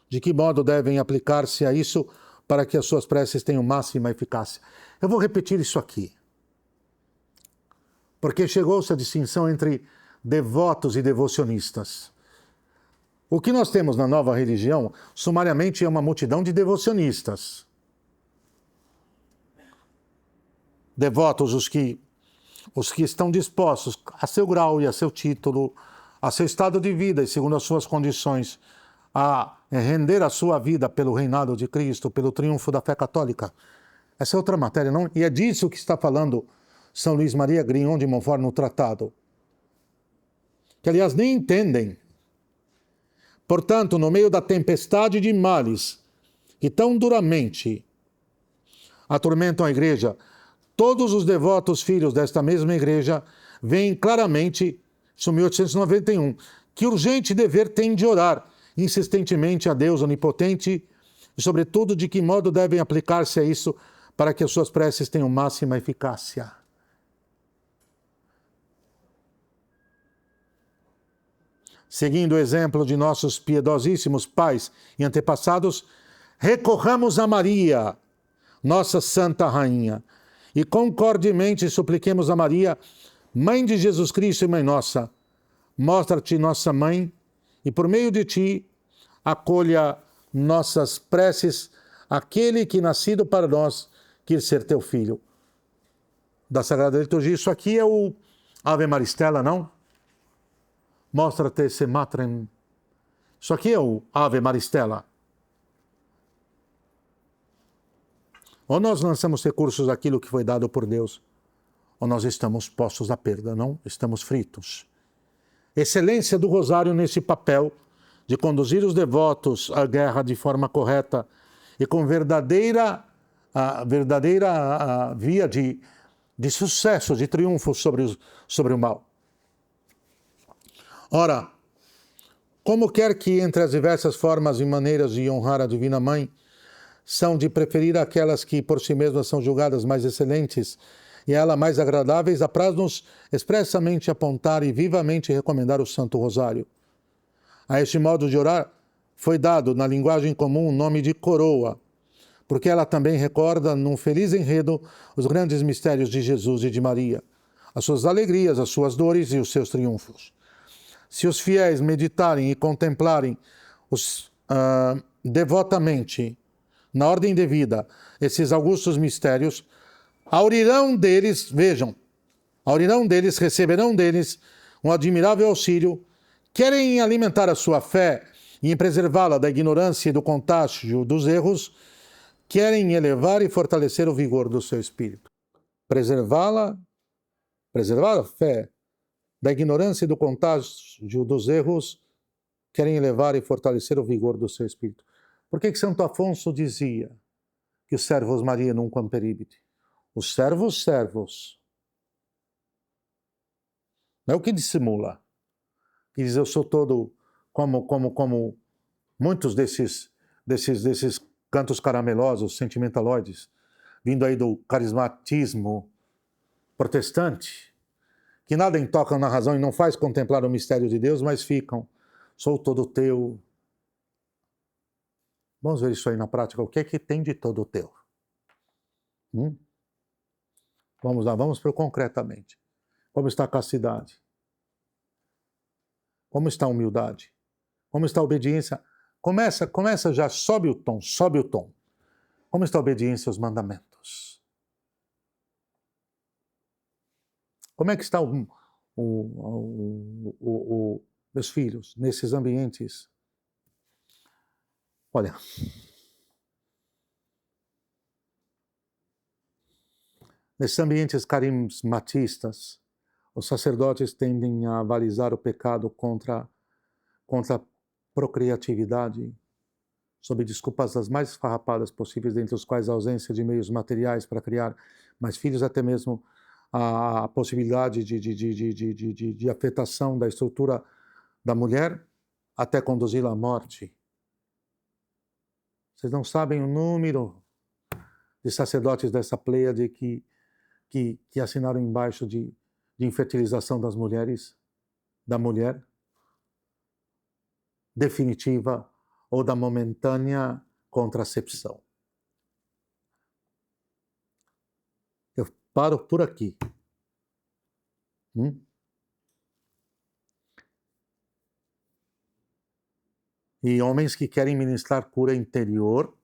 de que modo devem aplicar-se a isso para que as suas preces tenham máxima eficácia. Eu vou repetir isso aqui, porque chegou-se a distinção entre devotos e devocionistas. O que nós temos na nova religião, sumariamente, é uma multidão de devocionistas. Devotos, os que estão dispostos a seu grau e a seu título, a seu estado de vida e segundo as suas condições, a render a sua vida pelo reinado de Cristo, pelo triunfo da fé católica. Essa é outra matéria, não? E é disso que está falando São Luís Maria Grignion de Montfort no tratado. Que, aliás, nem entendem. Portanto, no meio da tempestade de males que tão duramente atormentam a Igreja, todos os devotos filhos desta mesma Igreja veem claramente, isso 1891, que urgente dever tem de orar insistentemente a Deus onipotente e, sobretudo, de que modo devem aplicar-se a isso para que as suas preces tenham máxima eficácia. Seguindo o exemplo de nossos piedosíssimos pais e antepassados, recorramos a Maria, nossa Santa Rainha, e concordemente supliquemos a Maria, Mãe de Jesus Cristo e Mãe Nossa, mostra-te nossa Mãe e por meio de ti acolha nossas preces, aquele que nascido para nós quis ser teu filho. Da Sagrada Liturgia, isso aqui é o Ave Maristela, não? Mostra-te se matrem. Isso aqui é o Ave Maristela. Ou nós lançamos recursos àquilo que foi dado por Deus, ou nós estamos postos à perda, não? Estamos fritos. Excelência do Rosário nesse papel de conduzir os devotos à guerra de forma correta e com verdadeira via de sucesso, de triunfo sobre o mal. Ora, como quer que entre as diversas formas e maneiras de honrar a Divina Mãe, são de preferir aquelas que por si mesmas são julgadas mais excelentes e a ela mais agradáveis, apraz-nos expressamente apontar e vivamente recomendar o Santo Rosário. A este modo de orar foi dado, na linguagem comum, o nome de coroa, porque ela também recorda, num feliz enredo, os grandes mistérios de Jesus e de Maria, as suas alegrias, as suas dores e os seus triunfos. Se os fiéis meditarem e contemplarem devotamente, na ordem devida, esses augustos mistérios, aurirão deles, vejam, aurirão deles, receberão deles um admirável auxílio, querem alimentar a sua fé e em preservá-la da ignorância e do contágio dos erros, querem elevar e fortalecer o vigor do seu espírito. Preservar a fé da ignorância e do contágio dos erros, querem elevar e fortalecer o vigor do seu espírito. Por que Santo Afonso dizia que os servos Maria nunquam peribit? Os servos. Não é o que dissimula. Que diz, eu sou todo como muitos desses cantos caramelosos, sentimentaloides, vindo aí do carismatismo protestante, que nada tocam na razão e não faz contemplar o mistério de Deus, mas ficam, sou todo teu. Vamos ver isso aí na prática, o que é que tem de todo teu? Vamos lá, vamos para o concretamente. Como está a castidade? Como está a humildade? Como está a obediência? Começa já, sobe o tom. Como está a obediência aos mandamentos? Como é que está meus filhos nesses ambientes? Olha, nesses ambientes carismatistas, os sacerdotes tendem a avalizar o pecado contra a procriatividade, sob desculpas das mais esfarrapadas possíveis, dentre os quais a ausência de meios materiais para criar mais filhos, até mesmo a possibilidade de afetação da estrutura da mulher, até conduzi-la à morte. Vocês não sabem o número de sacerdotes dessa pleiade que assinaram embaixo de infertilização das mulheres, da mulher, definitiva ou da momentânea contracepção. Eu paro por aqui. E homens que querem ministrar cura interior,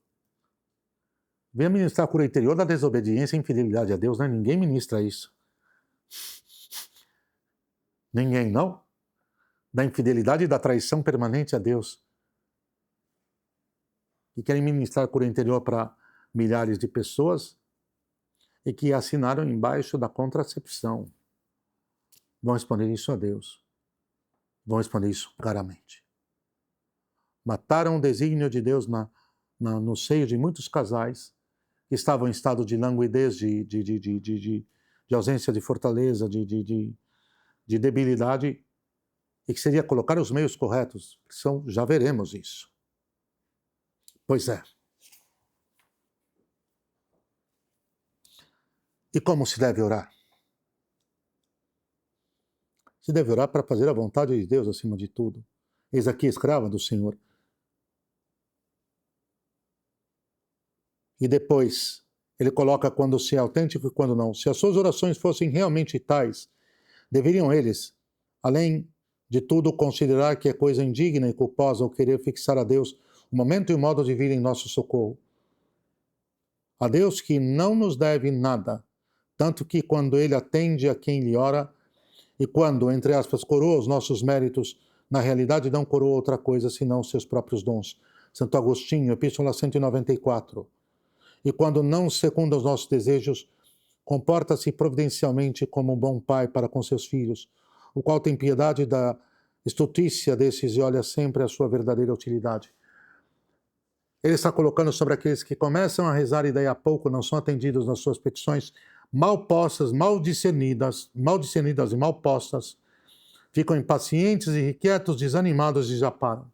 venham ministrar cura interior da desobediência e infidelidade a Deus, né? Ninguém ministra isso. Ninguém, não? Da infidelidade e da traição permanente a Deus. Que querem ministrar cura interior para milhares de pessoas e que assinaram embaixo da contracepção. Vão responder isso a Deus. Vão responder isso claramente. Mataram o desígnio de Deus no seio de muitos casais que estavam em estado de languidez, de ausência de fortaleza, de debilidade, e que seria colocar os meios corretos, que já veremos isso. Pois é. E como se deve orar? Se deve orar para fazer a vontade de Deus acima de tudo. Eis aqui, escrava do Senhor. E depois, ele coloca quando se é autêntico e quando não. Se as suas orações fossem realmente tais, deveriam eles, além de tudo considerar que é coisa indigna e culposa o querer fixar a Deus o momento e o modo de vir em nosso socorro. A Deus que não nos deve nada, tanto que quando Ele atende a quem lhe ora, e quando, entre aspas, coroa os nossos méritos, na realidade não coroa outra coisa senão os seus próprios dons. Santo Agostinho, Epístola 194. E quando não secunda os nossos desejos, comporta-se providencialmente como um bom pai para com seus filhos, o qual tem piedade da estultícia desses e olha sempre a sua verdadeira utilidade. Ele está colocando sobre aqueles que começam a rezar e daí a pouco não são atendidos nas suas petições, mal postas, mal discernidas e mal postas, ficam impacientes e inquietos, desanimados e já param.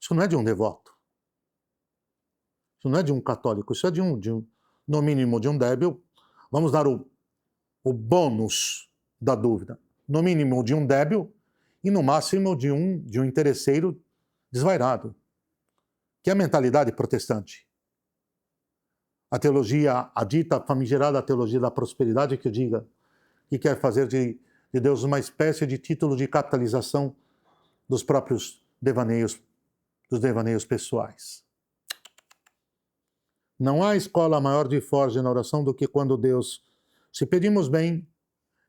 Isso não é de um devoto. Isso não é de um católico. Isso é no mínimo, de um débil. Vamos dar o bônus da dúvida. No mínimo, de um débil e no máximo de um interesseiro desvairado, que é a mentalidade protestante. A teologia, a dita famigerada teologia da prosperidade, que diga que quer fazer de Deus uma espécie de título de capitalização dos próprios devaneios pessoais. Não há escola maior de forja na oração do que quando Deus, se pedimos bem,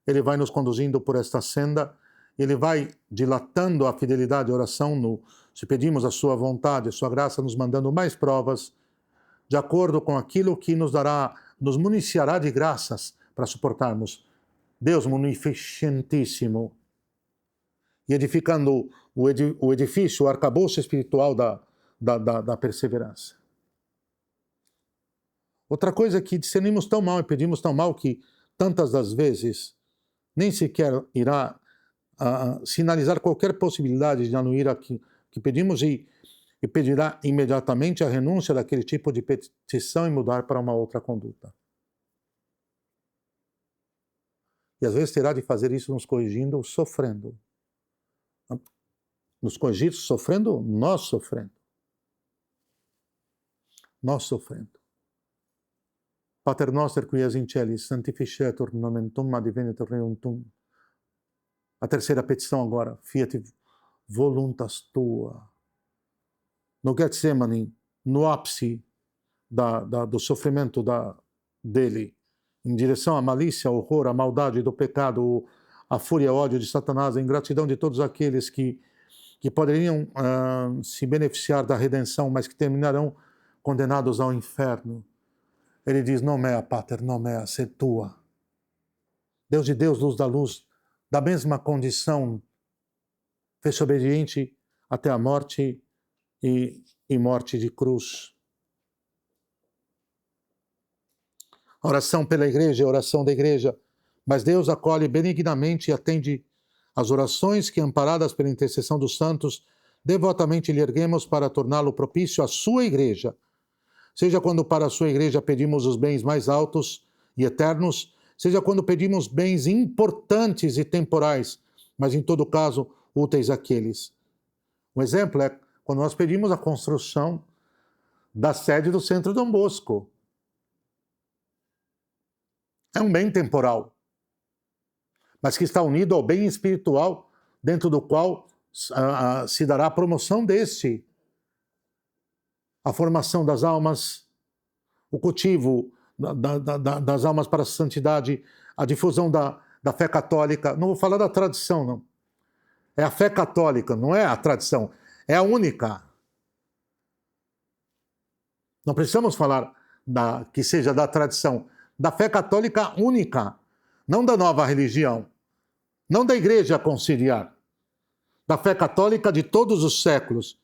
Ele vai nos conduzindo por esta senda, Ele vai dilatando a fidelidade à oração, se pedimos a sua vontade, a sua graça, nos mandando mais provas, de acordo com aquilo que nos municiará de graças para suportarmos. Deus munificentíssimo, e edificando o edifício, o arcabouço espiritual da perseverança. Outra coisa é que discernimos tão mal e pedimos tão mal que tantas das vezes nem sequer irá sinalizar qualquer possibilidade de anuir a que pedimos e pedirá imediatamente a renúncia daquele tipo de petição e mudar para uma outra conduta. E às vezes terá de fazer isso nos corrigindo, sofrendo. Nos corrigir sofrendo, nós sofrendo. Nós sofrendo. Pater noster qui es in celis, sanctificetur nomen tum, adveniat regnum tum. A terceira petição agora, fiat voluntas tua. No Getsemane, no ápice do sofrimento dele, em direção à malícia, ao horror, à maldade do pecado, à fúria e ao ódio de Satanás, a ingratidão de todos aqueles que poderiam se beneficiar da redenção, mas que terminarão condenados ao inferno. Ele diz, non mea, Pater, non mea, sed tua. Deus de Deus, luz da luz, da mesma condição, fez-se obediente até a morte e morte de cruz. A oração pela igreja é a oração da igreja, mas Deus acolhe benignamente e atende às orações que, amparadas pela intercessão dos santos, devotamente lhe erguemos para torná-lo propício à sua igreja. Seja quando para a sua igreja pedimos os bens mais altos e eternos, seja quando pedimos bens importantes e temporais, mas em todo caso úteis àqueles. Um exemplo é quando nós pedimos a construção da sede do Centro Dom Bosco. É um bem temporal, mas que está unido ao bem espiritual, dentro do qual se dará a promoção deste. A formação das almas, o cultivo das almas para a santidade, a difusão da fé católica. Não vou falar da tradição, não. É a fé católica, não é a tradição. É a única. Não precisamos falar que seja da tradição. Da fé católica única. Não da nova religião. Não da igreja conciliar. Da fé católica de todos os séculos.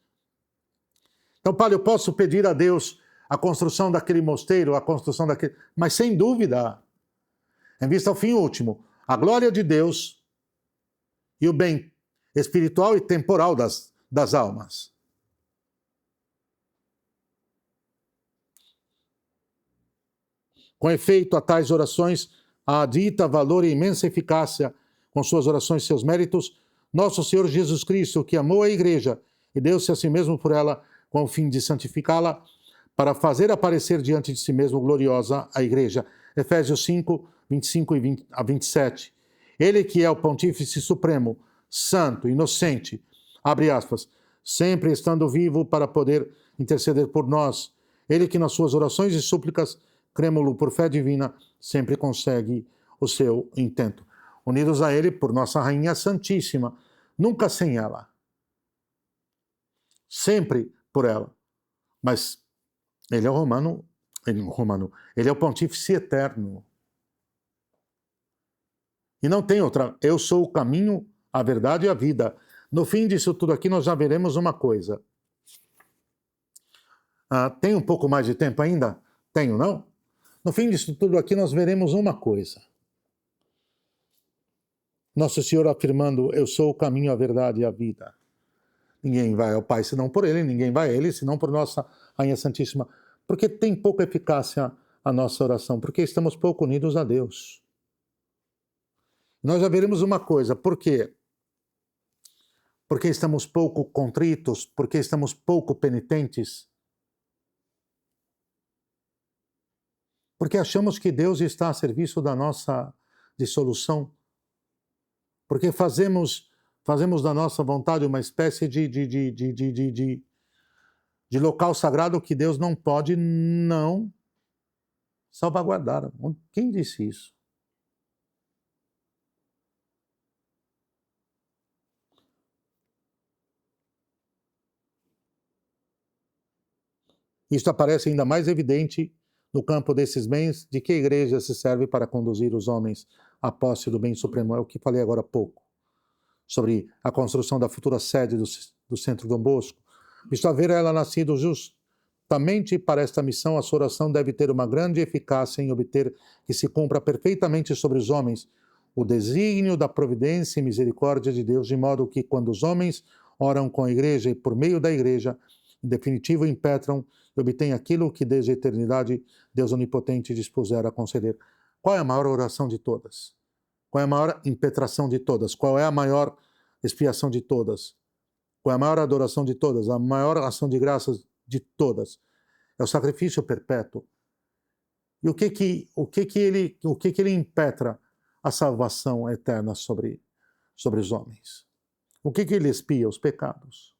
Então, Padre, eu posso pedir a Deus a construção daquele mosteiro, a construção daquele... Mas, sem dúvida, em vista ao fim último, a glória de Deus e o bem espiritual e temporal das almas. Com efeito, a tais orações, a dita valor e imensa eficácia, com suas orações e seus méritos, nosso Senhor Jesus Cristo, que amou a igreja e deu-se a si mesmo por ela, com o fim de santificá-la, para fazer aparecer diante de si mesmo gloriosa a igreja. Efésios 5, 25 a 27. Ele que é o Pontífice Supremo, santo, inocente, abre aspas, sempre estando vivo para poder interceder por nós. Ele que nas suas orações e súplicas, crêmulo por fé divina, sempre consegue o seu intento. Unidos a ele por nossa Rainha Santíssima, nunca sem ela. Sempre por ela. Mas ele é ele é o Pontífice eterno. E não tem outra. Eu sou o caminho, a verdade e a vida. No fim disso tudo aqui, nós já veremos uma coisa. Tem um pouco mais de tempo ainda? Tenho, não? No fim disso tudo aqui, nós veremos uma coisa. Nosso Senhor afirmando, eu sou o caminho, a verdade e a vida. Ninguém vai ao Pai senão por Ele, ninguém vai a Ele senão por nossa Rainha Santíssima. Porque tem pouca eficácia a nossa oração, porque estamos pouco unidos a Deus. Nós já veremos uma coisa, por quê? Porque estamos pouco contritos, porque estamos pouco penitentes. Porque achamos que Deus está a serviço da nossa dissolução. Porque fazemos da nossa vontade uma espécie de local sagrado que Deus não pode não salvaguardar. Quem disse isso? Isso aparece ainda mais evidente no campo desses bens de que a igreja se serve para conduzir os homens à posse do bem supremo. É o que falei agora há pouco, sobre a construção da futura sede do Centro Dom Bosco. Visto haver ela nascido justamente para esta missão, a sua oração deve ter uma grande eficácia em obter que se cumpra perfeitamente sobre os homens o desígnio da providência e misericórdia de Deus, de modo que, quando os homens oram com a igreja e por meio da igreja, em definitivo impetram e obtêm aquilo que desde a eternidade Deus onipotente dispusera a conceder. Qual é a maior oração de todas? Qual é a maior impetração de todas? Qual é a maior expiação de todas? Qual é a maior adoração de todas? A maior ação de graças de todas? É o sacrifício perpétuo. E o que ele impetra? A salvação eterna sobre os homens. O que ele expia? Os pecados.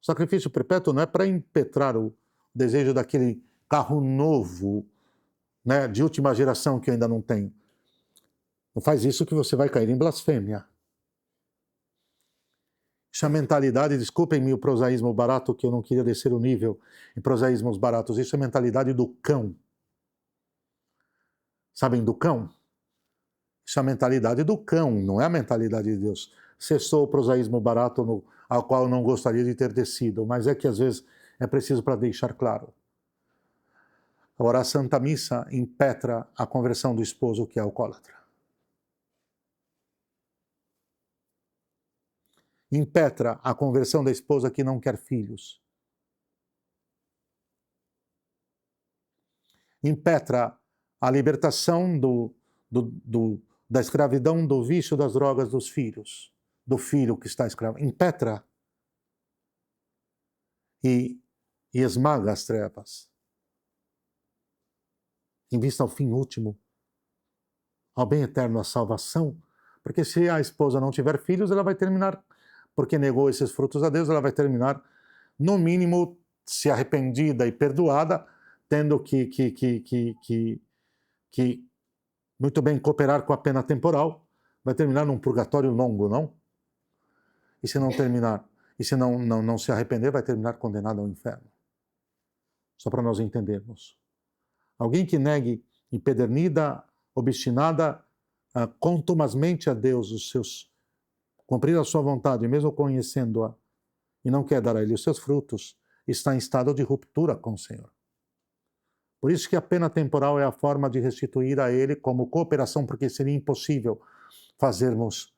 O sacrifício perpétuo não é para impetrar o desejo daquele carro novo, né, de última geração que eu ainda não tenho. Não faz isso que você vai cair em blasfêmia. Isso é a mentalidade, desculpem-me o prosaísmo barato, que eu não queria descer o nível em prosaísmos baratos, isso é a mentalidade do cão. Sabem do cão? Isso é a mentalidade do cão, não é a mentalidade de Deus. Cessou o prosaísmo barato ao qual eu não gostaria de ter descido, mas é que às vezes é preciso para deixar claro. Agora, a Santa Missa impetra a conversão do esposo que é alcoólatra. Impetra a conversão da esposa que não quer filhos. Impetra a libertação da escravidão, do vício das drogas dos filhos, do filho que está escravo. Impetra e esmaga as trevas. Em vista ao fim último, ao bem eterno, a salvação, porque se a esposa não tiver filhos, ela vai terminar, porque negou esses frutos a Deus, ela vai terminar, no mínimo, se arrependida e perdoada, tendo que muito bem cooperar com a pena temporal, vai terminar num purgatório longo, não? E se não terminar, e se não se arrepender, vai terminar condenado ao inferno. Só para nós entendermos. Alguém que negue empedernida, obstinada, contumazmente a Deus cumprir a sua vontade, mesmo conhecendo-a, e não quer dar a ele os seus frutos, está em estado de ruptura com o Senhor. Por isso que a pena temporal é a forma de restituir a ele como cooperação, porque seria impossível fazermos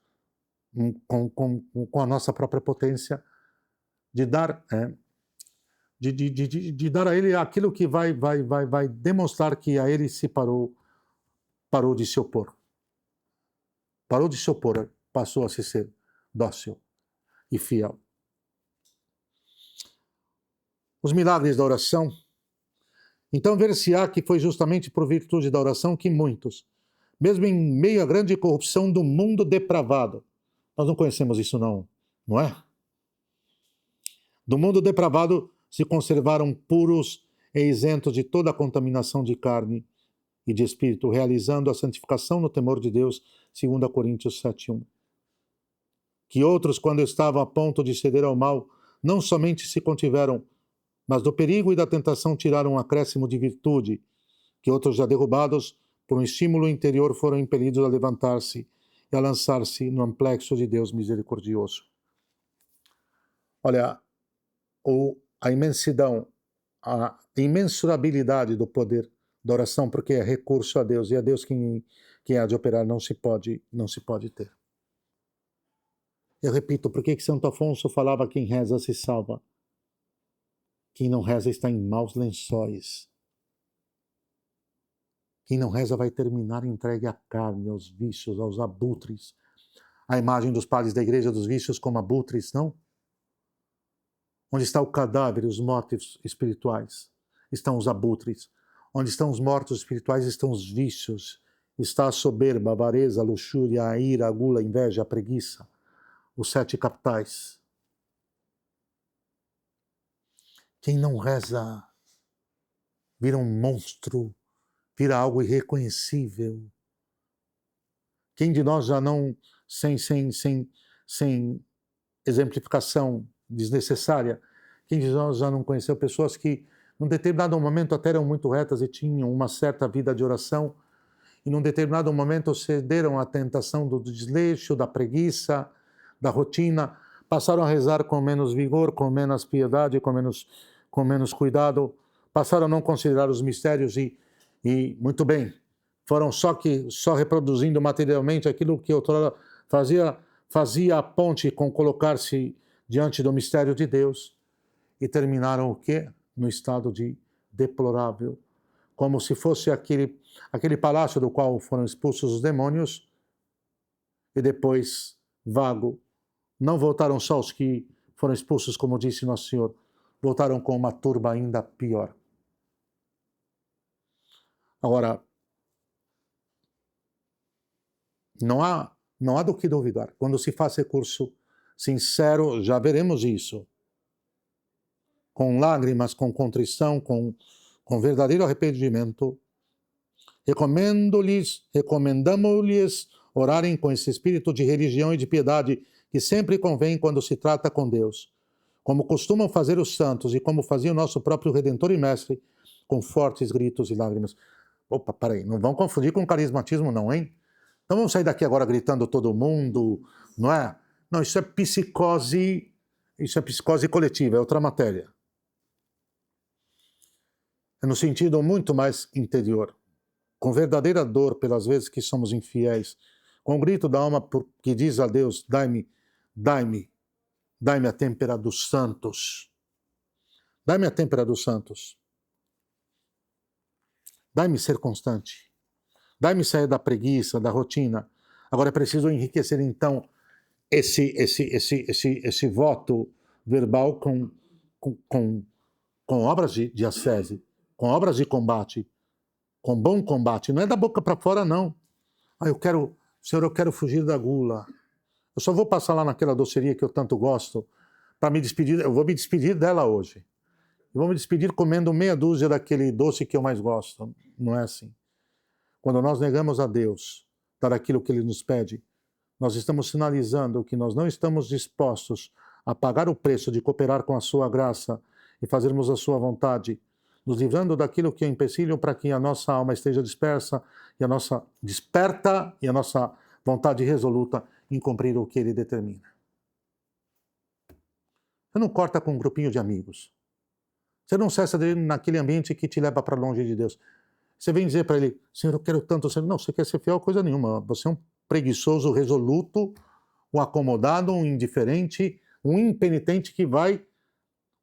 com a nossa própria potência de dar de dar a ele aquilo que vai demonstrar que a ele se parou de se opor. Parou de se opor, passou a se ser dócil e fiel. Os milagres da oração, Então ver-se-á que foi justamente por virtude da oração que muitos, mesmo em meio à grande corrupção do mundo depravado, nós não conhecemos isso não é? Do mundo depravado se conservaram puros e isentos de toda a contaminação de carne e de espírito, realizando a santificação no temor de Deus, segundo Coríntios 7:1. Que outros, quando estavam a ponto de ceder ao mal, não somente se contiveram, mas do perigo e da tentação tiraram um acréscimo de virtude, que outros já derrubados, por um estímulo interior, foram impelidos a levantar-se e a lançar-se no amplexo de Deus misericordioso. Olha, a imensidão, a imensurabilidade do poder da oração, porque é recurso a Deus, e é Deus quem há de operar, não se pode ter. Eu repito, por que Santo Afonso falava: quem reza se salva? Quem não reza está em maus lençóis. Quem não reza vai terminar entregue à carne, aos vícios, aos abutres. A imagem dos padres da igreja dos vícios como abutres, não? Onde está o cadáver, os mortos espirituais? Estão os abutres. Onde estão os mortos espirituais estão os vícios. Está a soberba, a avareza, a luxúria, a ira, a gula, a inveja, a preguiça. Os 7 capitais. Quem não reza vira um monstro, vira algo irreconhecível. Quem de nós já não, sem exemplificação desnecessária, quem de nós já não conheceu pessoas que, num determinado momento, até eram muito retas e tinham uma certa vida de oração, e num determinado momento cederam à tentação do desleixo, da preguiça, da rotina, passaram a rezar com menos vigor, com menos piedade, com menos cuidado, passaram a não considerar os mistérios e muito bem, foram só reproduzindo materialmente aquilo que outrora fazia a ponte com colocar-se diante do mistério de Deus, e terminaram o quê? No estado de deplorável, como se fosse aquele palácio do qual foram expulsos os demônios, e depois, vago, não voltaram só os que foram expulsos, como disse Nosso Senhor, voltaram com uma turba ainda pior. Agora, não há do que duvidar. Quando se faz recurso sincero, já veremos isso. Com lágrimas, com contrição, com verdadeiro arrependimento, recomendamos-lhes orarem com esse espírito de religião e de piedade que sempre convém quando se trata com Deus, como costumam fazer os santos e como fazia o nosso próprio Redentor e Mestre, com fortes gritos e lágrimas. Opa, peraí, não vão confundir com carismatismo não, hein? Não vamos sair daqui agora gritando todo mundo, não é? Não, isso é psicose coletiva, é outra matéria. É no sentido muito mais interior, com verdadeira dor pelas vezes que somos infiéis, com o grito da alma que diz a Deus: dai-me a têmpera dos santos. Dai-me a têmpera dos santos. Dai-me ser constante. Dai-me sair da preguiça, da rotina. Agora é preciso enriquecer, então, esse voto verbal com obras de ascese, com obras de combate, com bom combate. Não é da boca para fora, não. Senhor, eu quero fugir da gula. Eu só vou passar lá naquela doceria que eu tanto gosto para me despedir. Eu vou me despedir dela hoje. Eu vou me despedir comendo meia dúzia daquele doce que eu mais gosto. Não é assim. Quando nós negamos a Deus dar aquilo que Ele nos pede, nós estamos sinalizando que nós não estamos dispostos a pagar o preço de cooperar com a sua graça e fazermos a sua vontade, nos livrando daquilo que é empecilho para que a nossa alma esteja dispersa e a nossa desperta e a nossa vontade resoluta em cumprir o que Ele determina. Você não corta com um grupinho de amigos. Você não cessa dele naquele ambiente que te leva para longe de Deus. Você vem dizer para ele: Senhor, eu quero tanto. Não, você quer ser fiel a coisa nenhuma. Você é um preguiçoso, resoluto, um acomodado, um indiferente, um impenitente que vai...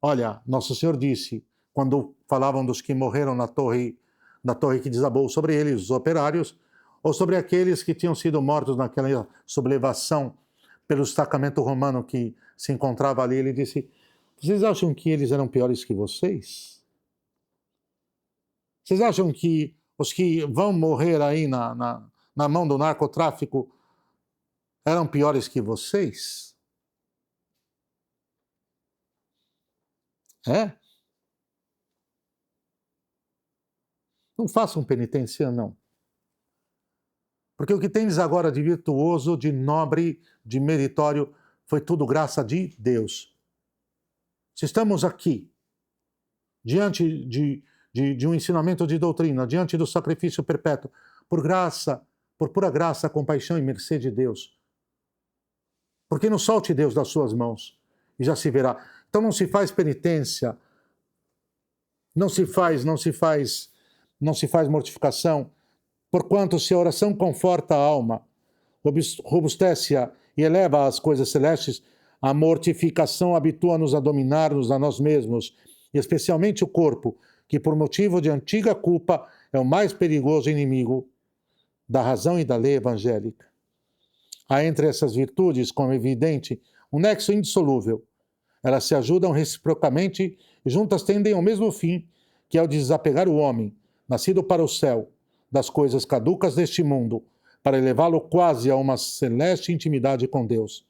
Olha, Nosso Senhor disse, quando falavam dos que morreram na torre que desabou sobre eles, os operários, ou sobre aqueles que tinham sido mortos naquela sublevação pelo destacamento romano que se encontrava ali, ele disse: vocês acham que eles eram piores que vocês? Vocês acham que os que vão morrer aí na mão do narcotráfico eram piores que vocês? É? Não façam penitência, não. Porque o que tens agora de virtuoso, de nobre, de meritório, foi tudo graça de Deus. Se estamos aqui, diante de um ensinamento de doutrina, diante do sacrifício perpétuo, por graça, por pura graça, compaixão e mercê de Deus. Porque não solte Deus das suas mãos e já se verá. Então não se faz penitência, não se faz mortificação, porquanto se a oração conforta a alma, robustece-a e eleva as coisas celestes, a mortificação habitua-nos a dominar-nos a nós mesmos, e especialmente o corpo, que por motivo de antiga culpa é o mais perigoso inimigo da razão e da lei evangélica. Há entre essas virtudes, como é evidente, um nexo indissolúvel. Elas se ajudam reciprocamente e juntas tendem ao mesmo fim, que é o de desapegar o homem, nascido para o céu, das coisas caducas deste mundo, para elevá-lo quase a uma celeste intimidade com Deus.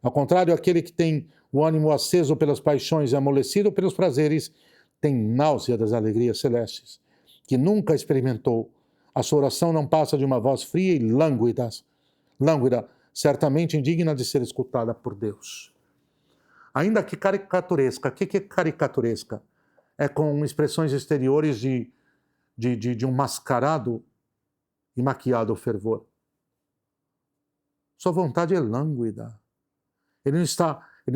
Ao contrário, aquele que tem o ânimo aceso pelas paixões e amolecido pelos prazeres, tem náusea das alegrias celestes, que nunca experimentou. A sua oração não passa de uma voz fria e lânguida, certamente indigna de ser escutada por Deus. Ainda que caricaturesca. O que é caricaturesca? É com expressões exteriores de um mascarado e maquiado fervor. Sua vontade é lânguida. Ele não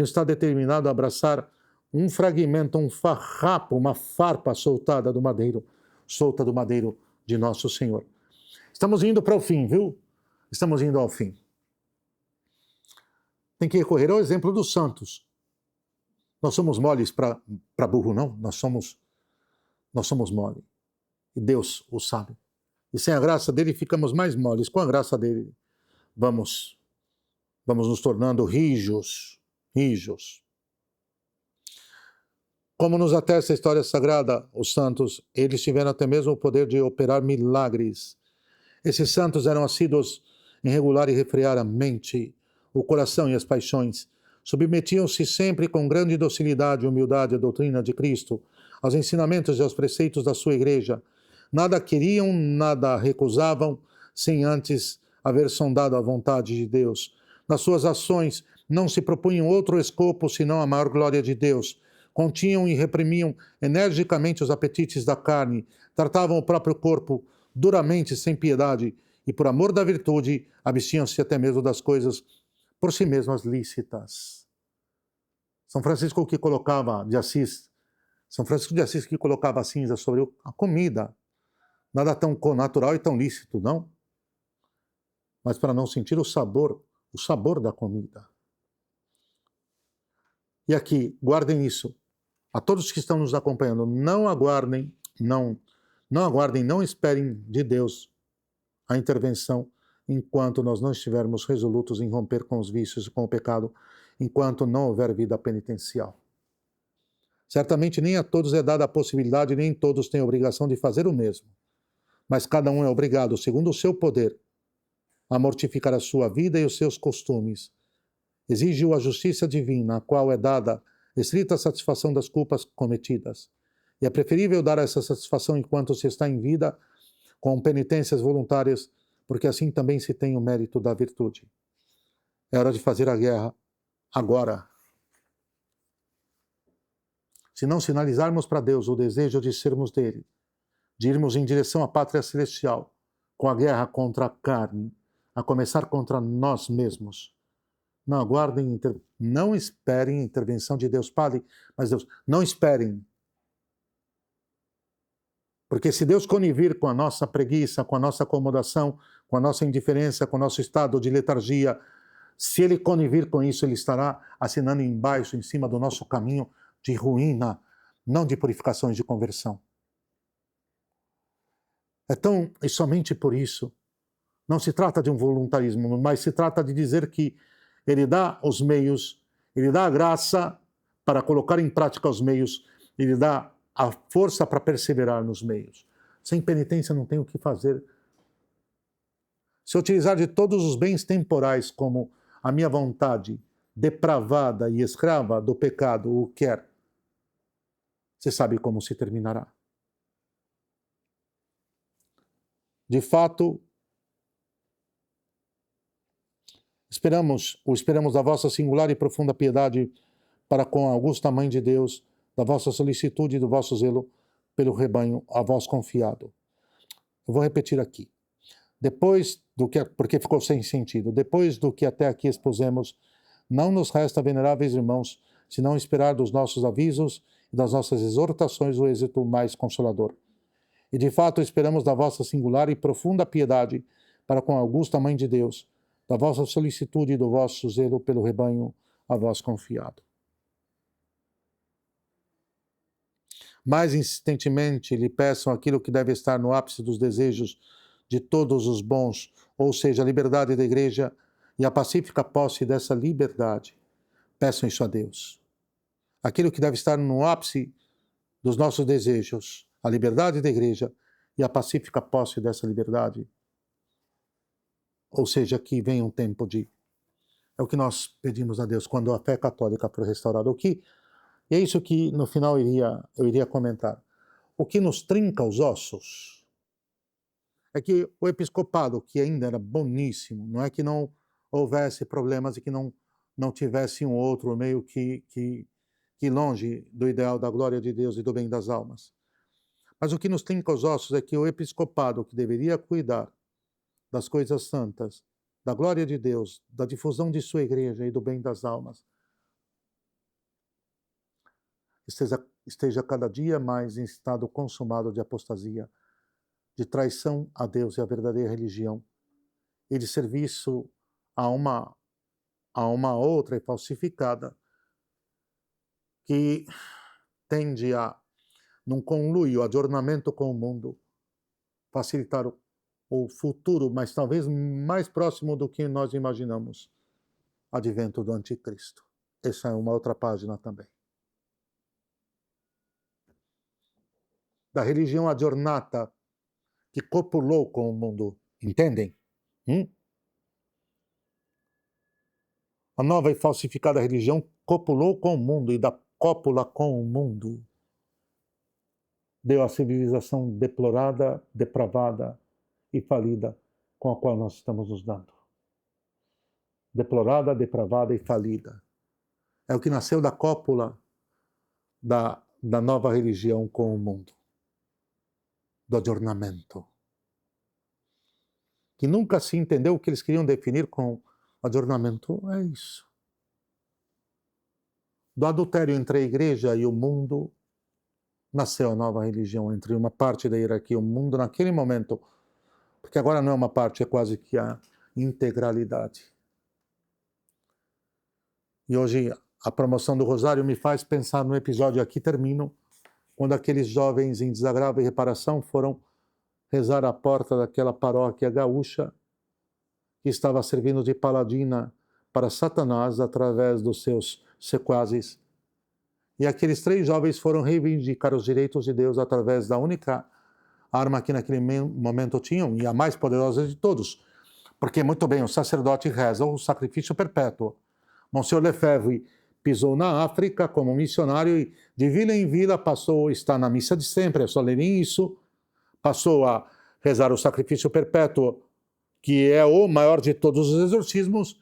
está determinado a abraçar um fragmento, um farrapo, uma farpa solta do madeiro de nosso Senhor. Estamos indo para o fim, viu? Estamos indo ao fim. Tem que recorrer ao exemplo dos santos. Nós somos moles para burro, não? Nós somos mole. E Deus o sabe. E sem a graça dele ficamos mais moles. Com a graça dele vamos nos tornando rijos. Como nos atesta a história sagrada, os santos, eles tiveram até mesmo o poder de operar milagres. Esses santos eram assíduos em regular e refrear a mente, o coração e as paixões. Submetiam-se sempre com grande docilidade e humildade à doutrina de Cristo, aos ensinamentos e aos preceitos da sua igreja. Nada queriam, nada recusavam, sem antes haver sondado a vontade de Deus. Nas suas ações não se propunham outro escopo senão a maior glória de Deus. Continham e reprimiam energicamente os apetites da carne, tratavam o próprio corpo duramente, sem piedade, e por amor da virtude, abstiam-se até mesmo das coisas por si mesmas lícitas. São Francisco de Assis que colocava a cinza sobre a comida. Nada tão natural e tão lícito, não? Mas para não sentir o sabor da comida. E aqui, guardem isso. A todos que estão nos acompanhando, não esperem de Deus a intervenção enquanto nós não estivermos resolutos em romper com os vícios e com o pecado, enquanto não houver vida penitencial. Certamente nem a todos é dada a possibilidade, nem todos têm a obrigação de fazer o mesmo. Mas cada um é obrigado, segundo o seu poder, a mortificar a sua vida e os seus costumes. Exige-o a justiça divina, a qual é dada estrita satisfação das culpas cometidas. E é preferível dar essa satisfação enquanto se está em vida, com penitências voluntárias, porque assim também se tem o mérito da virtude. É hora de fazer a guerra agora. Se não sinalizarmos para Deus o desejo de sermos dele, de irmos em direção à pátria celestial, com a guerra contra a carne, a começar contra nós mesmos, não aguardem, não esperem a intervenção de Deus. Padre, mas Deus, não esperem. Porque se Deus conivir com a nossa preguiça, com a nossa acomodação, com a nossa indiferença, com o nosso estado de letargia, se Ele conivir com isso, Ele estará assinando embaixo, em cima do nosso caminho de ruína, não de purificação e de conversão. Então, e somente por isso, não se trata de um voluntarismo, mas se trata de dizer que Ele dá os meios, Ele dá a graça para colocar em prática os meios, Ele dá a força para perseverar nos meios. Sem penitência não tenho o que fazer. Se eu utilizar de todos os bens temporais como a minha vontade depravada e escrava do pecado o quer, você sabe como se terminará. De fato, esperamos da vossa singular e profunda piedade para com a augusta Mãe de Deus, da vossa solicitude e do vosso zelo pelo rebanho a vós confiado. Eu vou repetir aqui. Depois do que, porque ficou sem sentido, depois do que até aqui expusemos, não nos resta, veneráveis irmãos, senão esperar dos nossos avisos e das nossas exortações o êxito mais consolador. E de fato esperamos da vossa singular e profunda piedade para com a augusta Mãe de Deus, da vossa solicitude e do vosso zelo pelo rebanho a vós confiado. Mais insistentemente lhe peçam aquilo que deve estar no ápice dos desejos de todos os bons, ou seja, a liberdade da Igreja e a pacífica posse dessa liberdade. Peçam isso a Deus. Aquilo que deve estar no ápice dos nossos desejos, a liberdade da Igreja e a pacífica posse dessa liberdade. Ou seja, que venha um tempo de... É o que nós pedimos a Deus quando a fé católica for restaurada. E é isso que no final eu iria comentar. O que nos trinca os ossos é que o episcopado, que ainda era boníssimo, não é que não houvesse problemas e que não tivesse um outro meio que longe do ideal da glória de Deus e do bem das almas. Mas o que nos trinca os ossos é que o episcopado, que deveria cuidar das coisas santas, da glória de Deus, da difusão de sua igreja e do bem das almas, esteja cada dia mais em estado consumado de apostasia, de traição a Deus e à verdadeira religião, e de serviço a uma outra e falsificada, que tende a, num conluio, adornamento com o mundo, facilitar o futuro, mas talvez mais próximo do que nós imaginamos, advento do anticristo. Essa é uma outra página também. Da religião adornata que copulou com o mundo, entendem? A nova e falsificada religião copulou com o mundo, e da cópula com o mundo deu a civilização deplorada, depravada e falida com a qual nós estamos nos dando. Deplorada, depravada e falida. É o que nasceu da cópula da nova religião com o mundo, do adornamento. Que nunca se entendeu o que eles queriam definir com adornamento. É isso. Do adultério entre a igreja e o mundo, nasceu a nova religião, entre uma parte da hierarquia e o mundo naquele momento, porque agora não é uma parte, é quase que a integralidade. E hoje a promoção do Rosário me faz pensar no episódio, aqui termino, quando aqueles jovens em desagravo e reparação foram rezar à porta daquela paróquia gaúcha que estava servindo de paladina para Satanás através dos seus sequazes. E aqueles 3 jovens foram reivindicar os direitos de Deus através da única arma que naquele momento tinham, e a mais poderosa de todos. Porque, muito bem, o sacerdote reza o sacrifício perpétuo. Monsieur Lefebvre pisou na África como missionário e de vila em vila passou a estar na missa de sempre, é só lerem isso, passou a rezar o sacrifício perpétuo, que é o maior de todos os exorcismos,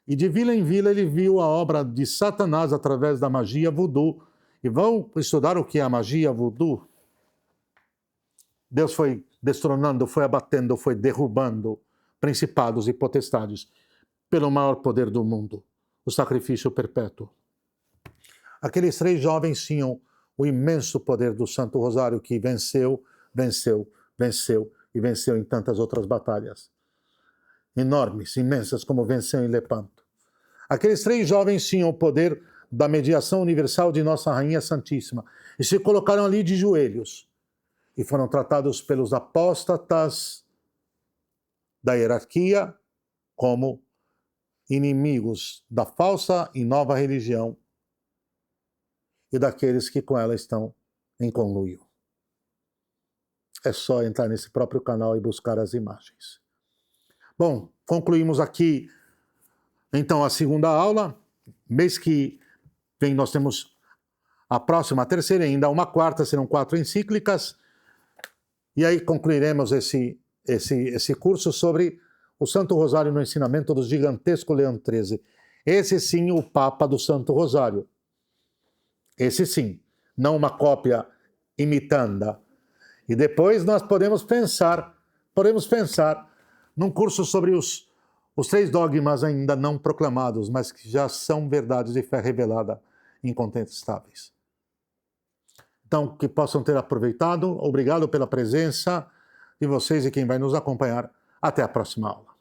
e de vila em vila ele viu a obra de Satanás através da magia voodoo. E vão estudar o que é a magia voodoo? Deus foi destronando, foi abatendo, foi derrubando principados e potestades pelo maior poder do mundo, o sacrifício perpétuo. Aqueles 3 jovens tinham o imenso poder do Santo Rosário, que venceu, venceu, venceu e venceu em tantas outras batalhas. Enormes, imensas, como venceu em Lepanto. Aqueles 3 jovens tinham o poder da mediação universal de Nossa Rainha Santíssima e se colocaram ali de joelhos e foram tratados pelos apóstatas da hierarquia como inimigos da falsa e nova religião e daqueles que com ela estão em conluio. é só entrar nesse próprio canal e buscar as imagens. Bom, concluímos aqui, então, a segunda aula. Mês que vem nós temos a próxima, a terceira, ainda uma quarta, serão 4 encíclicas. E aí concluiremos esse curso sobre o Santo Rosário no ensinamento do gigantesco Leão XIII. Esse sim, o Papa do Santo Rosário. Esse sim, não uma cópia imitanda. E depois nós podemos pensar num curso sobre os 3 dogmas ainda não proclamados, mas que já são verdades de fé revelada incontestáveis. Então, que possam ter aproveitado. Obrigado pela presença de vocês e quem vai nos acompanhar. Até a próxima aula.